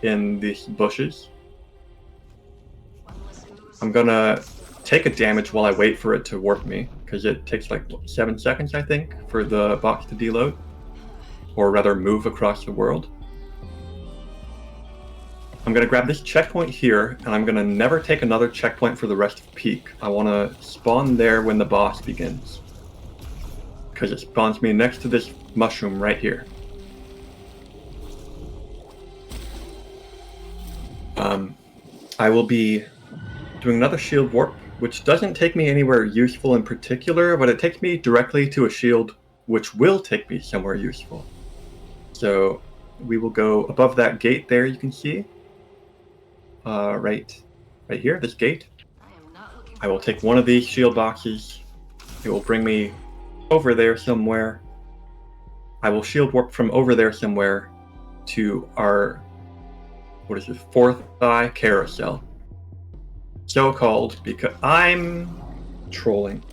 in these bushes. I'm gonna take a damage while I wait for it to warp me, because it takes like 7 seconds, I think, for the box to deload, or rather move across the world. I'm gonna grab this checkpoint here, and I'm gonna never take another checkpoint for the rest of Peak. I wanna spawn there when the boss begins, because it spawns me next to this mushroom right here. I will be doing another shield warp, which doesn't take me anywhere useful in particular, but it takes me directly to a shield which will take me somewhere useful. So we will go above that gate there, you can see. Right here, this gate. I will take one of these shield boxes. It will bring me over there somewhere. I will shield warp from over there somewhere to our, what is this, fourth eye carousel. So called because I'm trolling.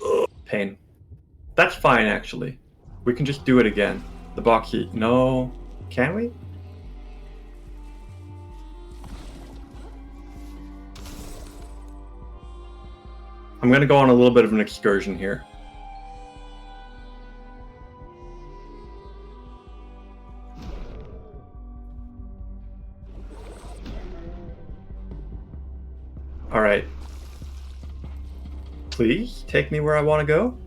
Ugh, pain. That's fine, actually. We can just do it again. The box is... No. Can we? I'm going to go on a little bit of an excursion here. Alright. Please take me where I want to go.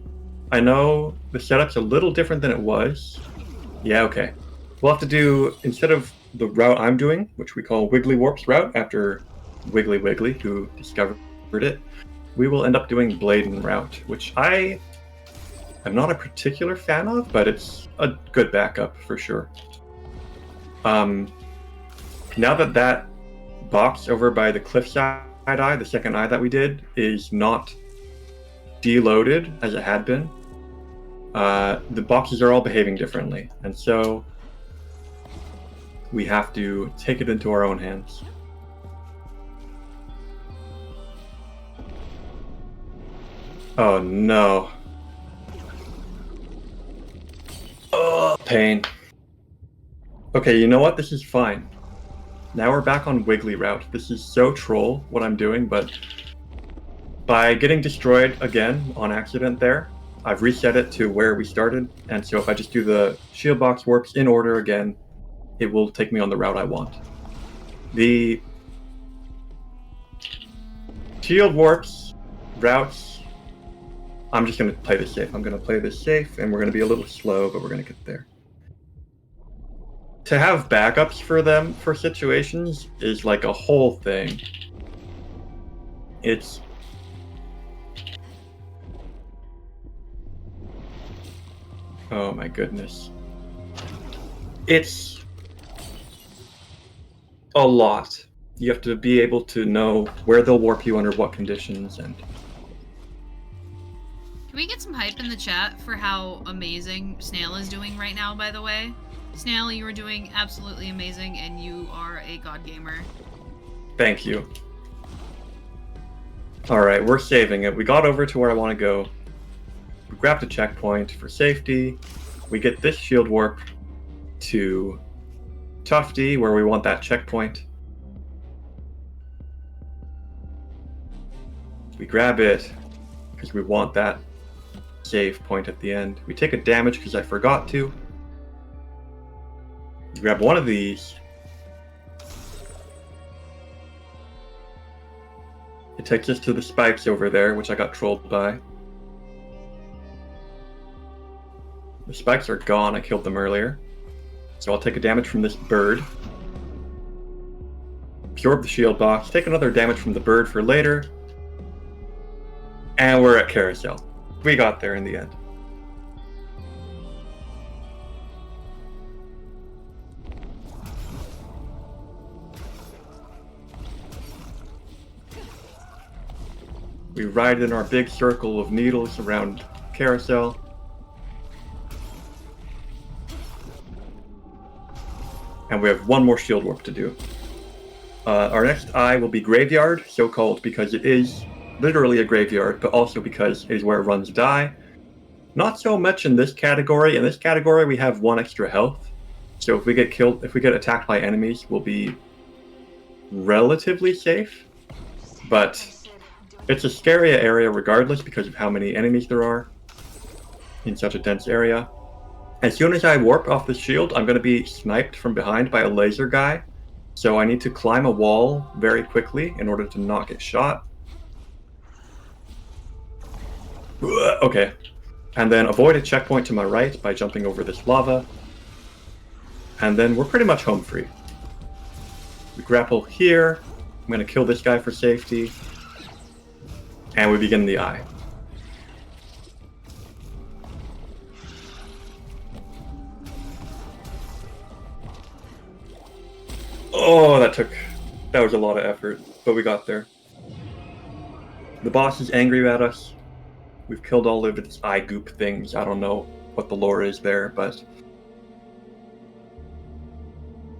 I know the setup's a little different than it was. Yeah, okay. We'll have to do, instead of the route I'm doing, which we call Wiggly Warp's route, after Wiggly Wiggly, who discovered it, we will end up doing Bladen route, which I am not a particular fan of, but it's a good backup for sure. Now that box over by the cliffside eye, the second eye that we did, is not deloaded as it had been, the boxes are all behaving differently, and so we have to take it into our own hands. Oh no. Oh, pain. Okay, you know what? This is fine. Now we're back on Wiggly route. This is so troll what I'm doing, but by getting destroyed again on accident there, I've reset it to where we started, and so if I just do the shield box warps in order again, it will take me on the route I want. The shield warps, routes, I'm just going to play this safe. I'm going to play this safe, and we're going to be a little slow, but we're going to get there. To have backups for them for situations is like a whole thing. It's... Oh my goodness. It's a lot. You have to be able to know where they'll warp you under what conditions, and Can we get some hype in the chat for how amazing Snail is doing right now, by the way? Snail, you are doing absolutely amazing, and you are a god gamer. thank you. Alright, we're saving it. We got over to where I want to go. We grabbed a checkpoint for safety. We get this shield warp to Tufty, where we want that checkpoint. We grab it because we want that save point at the end. We take a damage because I forgot to. We grab one of these. It takes us to the spikes over there, which I got trolled by. The spikes are gone. I killed them earlier. So I'll take a damage from this bird. Absorb the shield box. Take another damage from the bird for later. And we're at Carousel. We got there in the end. We ride in our big circle of needles around Carousel. And we have one more shield warp to do. Our next eye will be Graveyard, so called because it is literally a graveyard, but also because it is where runs die. Not so much in this category. In this category, we have 1 extra health. So if we get killed, if we get attacked by enemies, we'll be relatively safe. But it's a scary area regardless because of how many enemies there are in such a dense area. As soon as I warp off the shield, I'm going to be sniped from behind by a laser guy. So I need to climb a wall very quickly in order to not get shot. Okay. And then avoid a checkpoint to my right by jumping over this lava. And then we're pretty much home free. We grapple here. I'm going to kill this guy for safety. And we begin the eye. Oh, that was a lot of effort, but we got there. The boss is angry at us. We've killed all of its eye goop things. I don't know what the lore is there, but...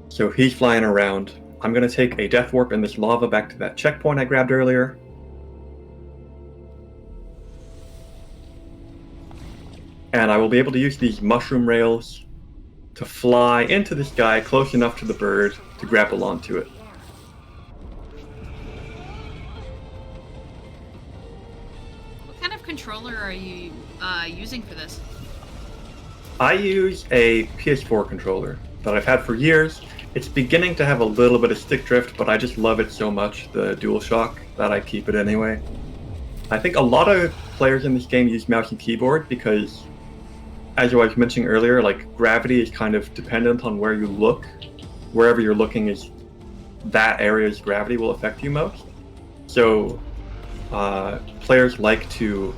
So he's flying around. I'm going to take a death warp in this lava back to that checkpoint I grabbed earlier. And I will be able to use these mushroom rails to fly into this guy close enough to the bird to grapple onto it. What kind of controller are you using for this? I use a PS4 controller that I've had for years. It's beginning to have a little bit of stick drift, but I just love it so much, the DualShock, that I keep it anyway. I think a lot of players in this game use mouse and keyboard because, as I was mentioning earlier, like gravity is kind of dependent on where you look. Wherever you're looking is that area's gravity will affect you most. So players like to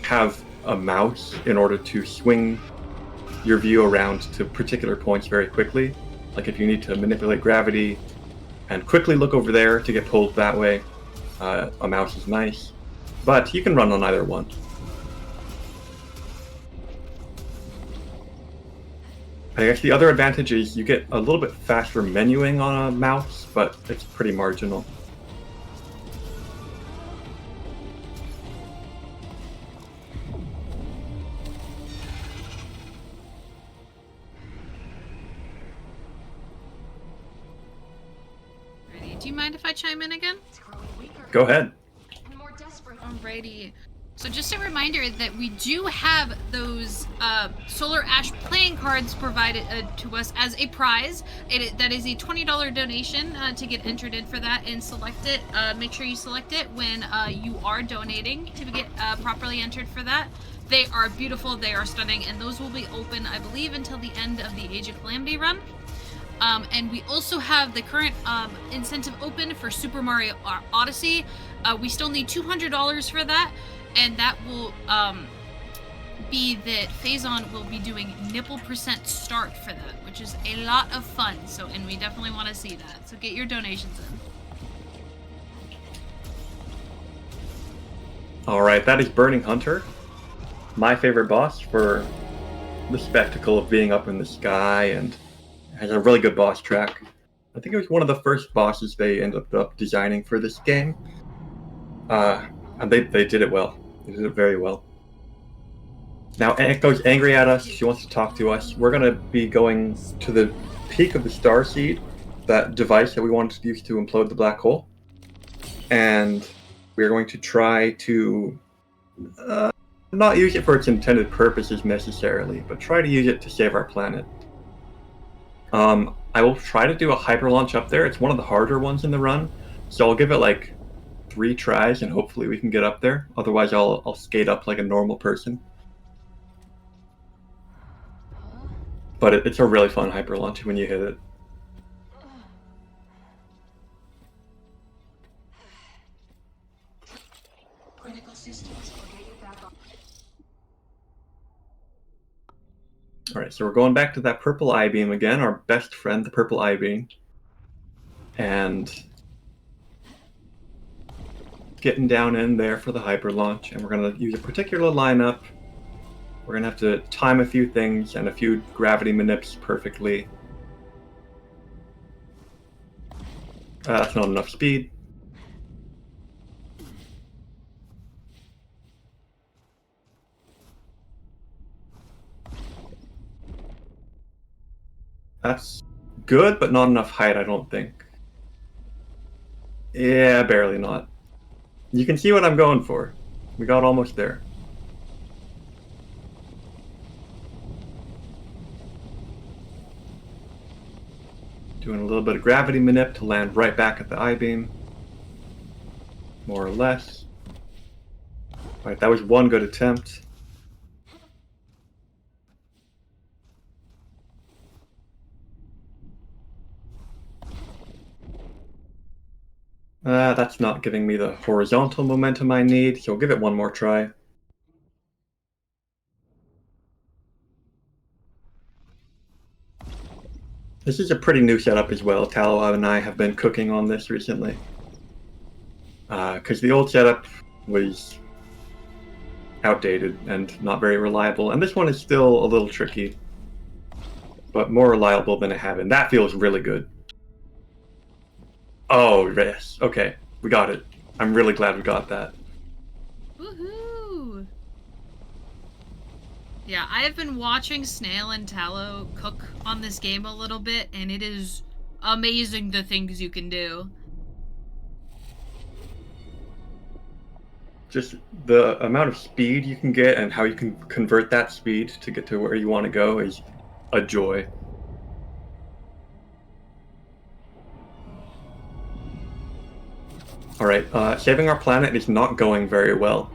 have a mouse in order to swing your view around to particular points very quickly. Like if you need to manipulate gravity and quickly look over there to get pulled that way, a mouse is nice. But you can run on either one. I guess the other advantage is you get a little bit faster menuing on a mouse, but it's pretty marginal. Ready? Do you mind if I chime in again? It's growing weaker Go ahead. and more desperate. Alrighty. So just a reminder that we do have those Solar Ash playing cards provided to us as a prize. That is a $20 donation to get entered in for that and select it. Make sure you select it when you are donating to get properly entered for that. They are beautiful, they are stunning, and those will be open, I believe, until the end of the Age of Calamity run. And we also have the current incentive open for Super Mario Odyssey. We still need $200 for that. And that will be that Faison will be doing nipple percent start for that, which is a lot of fun. So, and we definitely want to see that. So get your donations in. All right, that is Burning Hunter, my favorite boss for the spectacle of being up in the sky, and has a really good boss track. I think it was one of the first bosses they ended up designing for this game. And they did it well. They did it very well. Now Echo's angry at us. She wants to talk to us. We're going to be going to the peak of the Starseed, that device that we wanted to use to implode the black hole. And we're going to try to not use it for its intended purposes necessarily, but try to use it to save our planet. I will try to do a hyper launch up there. It's one of the harder ones in the run, so I'll give it like 3 tries and hopefully we can get up there. Otherwise, I'll skate up like a normal person. But it's a really fun hyper launch when you hit it. Critical systems will get you back on. All right, so we're going back to that purple I-beam again, our best friend, the purple I-beam. And getting down in there for the hyper launch, and we're going to use a particular lineup. We're going to have to time a few things and a few gravity manips perfectly. That's not enough speed. That's good, but not enough height, I don't think. Yeah, barely not. You can see what I'm going for. We got almost there. Doing a little bit of gravity manip to land right back at the I-beam. More or less. Alright, that was one good attempt. That's not giving me the horizontal momentum I need, so I'll give it one more try. This is a pretty new setup as well. Tallow and I have been cooking on this recently. Because the old setup was outdated and not very reliable, and this one is still a little tricky, but more reliable than I have, and that feels really good. Oh, yes. Okay, we got it. I'm really glad we got that. Woohoo! Yeah, I have been watching Snail and Tallow cook on this game a little bit, and it is amazing the things you can do. Just the amount of speed you can get and how you can convert that speed to get to where you want to go is a joy. Alright, saving our planet is not going very well.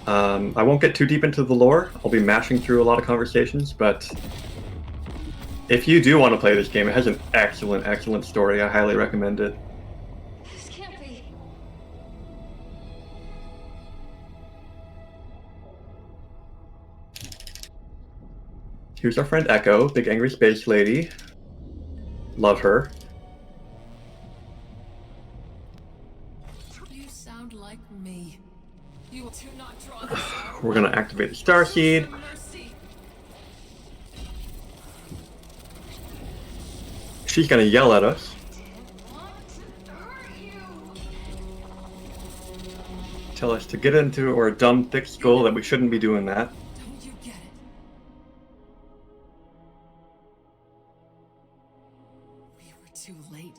I won't get too deep into the lore. I'll be mashing through a lot of conversations, but if you do want to play this game, it has an excellent, excellent story. I highly recommend it. This can't be. Here's our friend Echo, big angry space lady. Love her. You sound like me. You do not draw this out. We're gonna activate the Starseed. Mercy. She's gonna yell at us. Didn't want to hurt you. Tell us to get into our dumb, thick skull, that we shouldn't be doing that. Don't you get it? We were too late.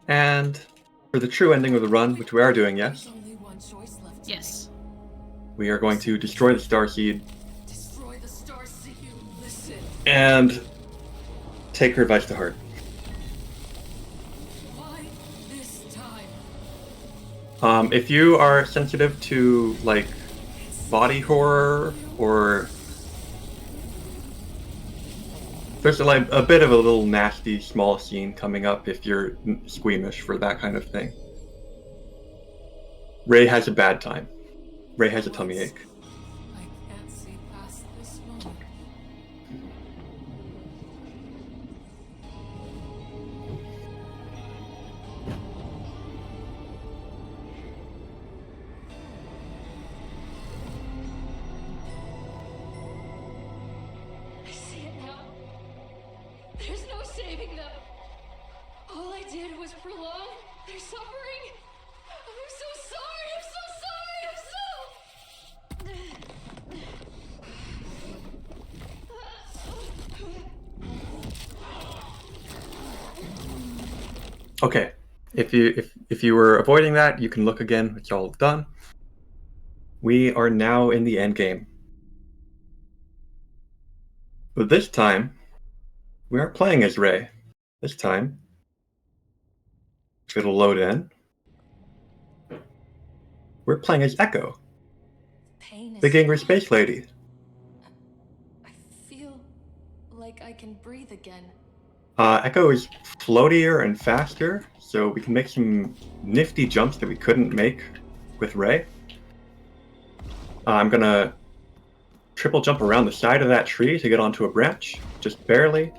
And for the true ending of the run, which we are doing, yes, There's only one choice left. to Yes. we are going to destroy the Starseed make. Destroy the star seed. Listen. and take her advice to heart. Why this time? If you are sensitive to, like, body horror, or there's like a bit of a little nasty small scene coming up if you're squeamish for that kind of thing. Ray has a bad time. Ray has a tummy ache. I can't see for long. They're suffering. I'm so sorry. I'm so sorry. Okay, if you were avoiding that, you can look again. It's all done. We are now in the end game. But this time, we aren't playing as Ray. This time, it'll load in. We're playing as Echo, Pain is the angry space lady. I feel like I can breathe again. Echo is floatier and faster, so we can make some nifty jumps that we couldn't make with Ray. I'm gonna triple jump around the side of that tree to get onto a branch, just barely.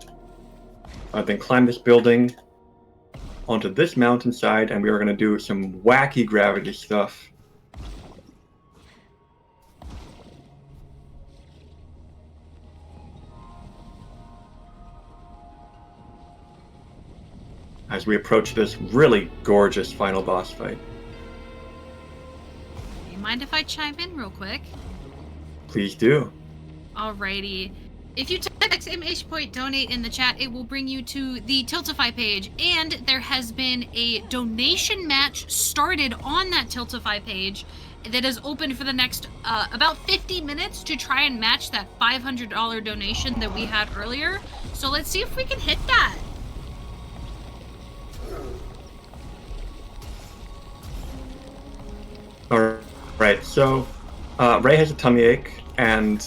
Then climb this building onto this mountainside, and we are gonna do some wacky gravity stuff. As we approach this really gorgeous final boss fight. You mind if I chime in real quick? Please do. Alrighty. If you type !point donate in the chat, it will bring you to the Tiltify page, and there has been a donation match started on that Tiltify page that is open for the next about 50 minutes to try and match that $500 donation that we had earlier. So let's see if we can hit that. Alright, so Ray has a tummy ache, and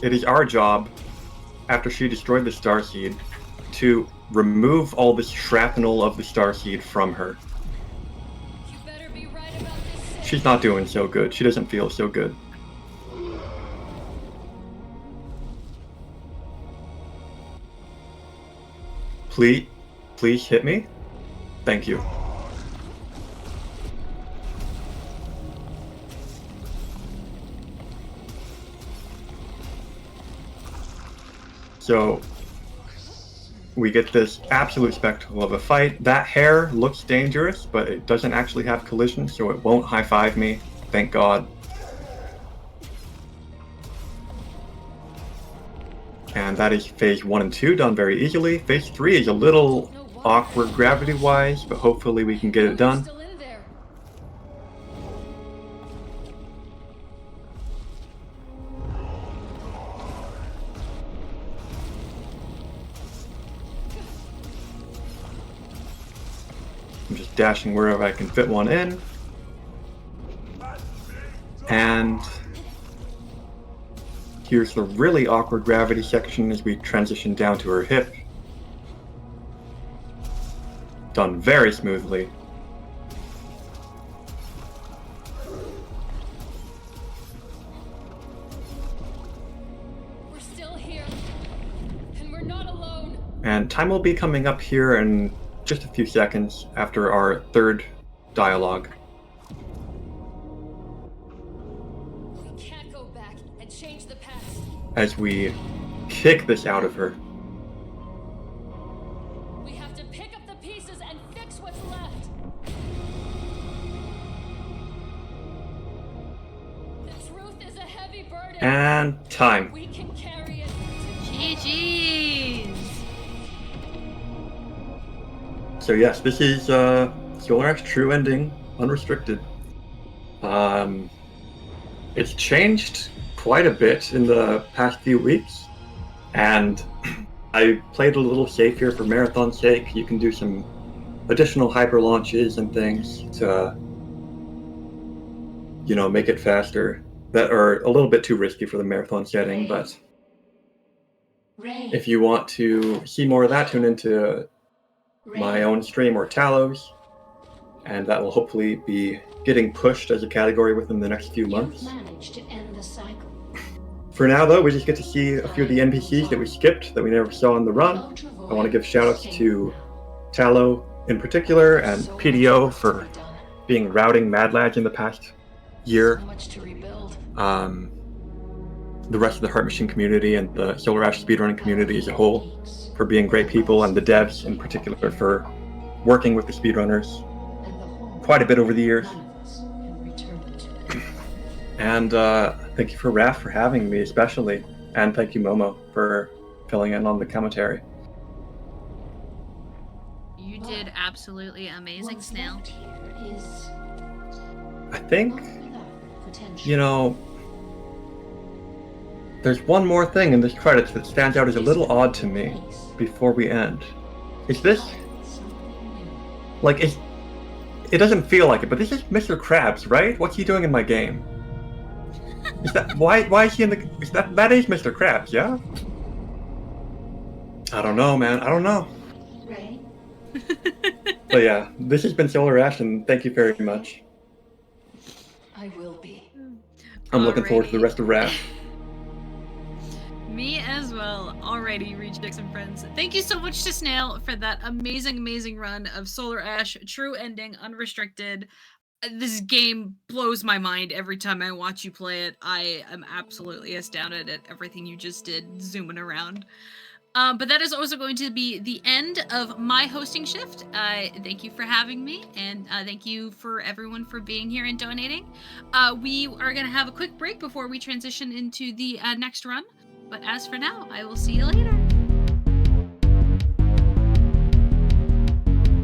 it is our job, after she destroyed the starseed, to remove all the shrapnel of the starseed from her. You better be right about this. She's not doing so good. She doesn't feel so good. Please hit me. Thank you. So we get this absolute spectacle of a fight. That hair looks dangerous, but it doesn't actually have collision, so it won't high-five me. Thank God. And that is phase 1 and 2 done very easily. Phase 3 is a little awkward gravity-wise, but hopefully we can get it done. Still in there. I'm just dashing wherever I can fit one in. And here's the really awkward gravity section as we transition down to her hip. Done very smoothly. We're still here. And we're not alone. And time will be coming up here in just a few seconds after our third dialogue. We can't go back and change the past. As we kick this out of her. We have to pick up the pieces and fix what's left. The truth is a heavy burden. And time. We can carry it. GG's. So yes, this is Solar Axe True Ending, unrestricted. It's changed quite a bit in the past few weeks, and I played a little safer for marathon's sake. You can do some additional hyper launches and things to, you know, make it faster. That are a little bit too risky for the marathon setting, but if you want to see more of that, tune into my own stream or Talos, and that will hopefully be getting pushed as a category within the next few months. Managed to end the cycle. For now, though, we just get to see a few of the NPCs that we skipped that we never saw on the run. I want to give shoutouts to Talo in particular and PDO for being routing Mad Lads in the past year. So much to rebuild. the rest of the Heart Machine community and the Solar Ash speedrunning community as a whole for being great people, and the devs in particular for working with the speedrunners quite a bit over the years. And thank you for RAF for having me, especially. And thank you, Momo, for filling in on the commentary. You did absolutely amazing, Snail. I think, you know, there's one more thing in this credits that stands out as a little odd to me before we end. Is this, like, it doesn't feel like it, but this is Mr. Krabs, right? What's he doing in my game? Is that why is he in the? Is that is Mr. Krabs? Yeah. I don't know, man. I don't know. Ray? But yeah, this has been Solar Ash, and thank you very much. I will be. I'm looking forward to the Alrighty. rest of RAF. Me as well. Alrighty, Rejects and friends. Thank you so much to Snail for that amazing, amazing run of Solar Ash, true ending, unrestricted. This game blows my mind every time I watch you play it. I am absolutely astounded at everything you just did, zooming around. But that is also going to be the end of my hosting shift. Thank you for having me, and thank you for everyone for being here and donating. We are going to have a quick break before we transition into the next run. But as for now, I will see you later.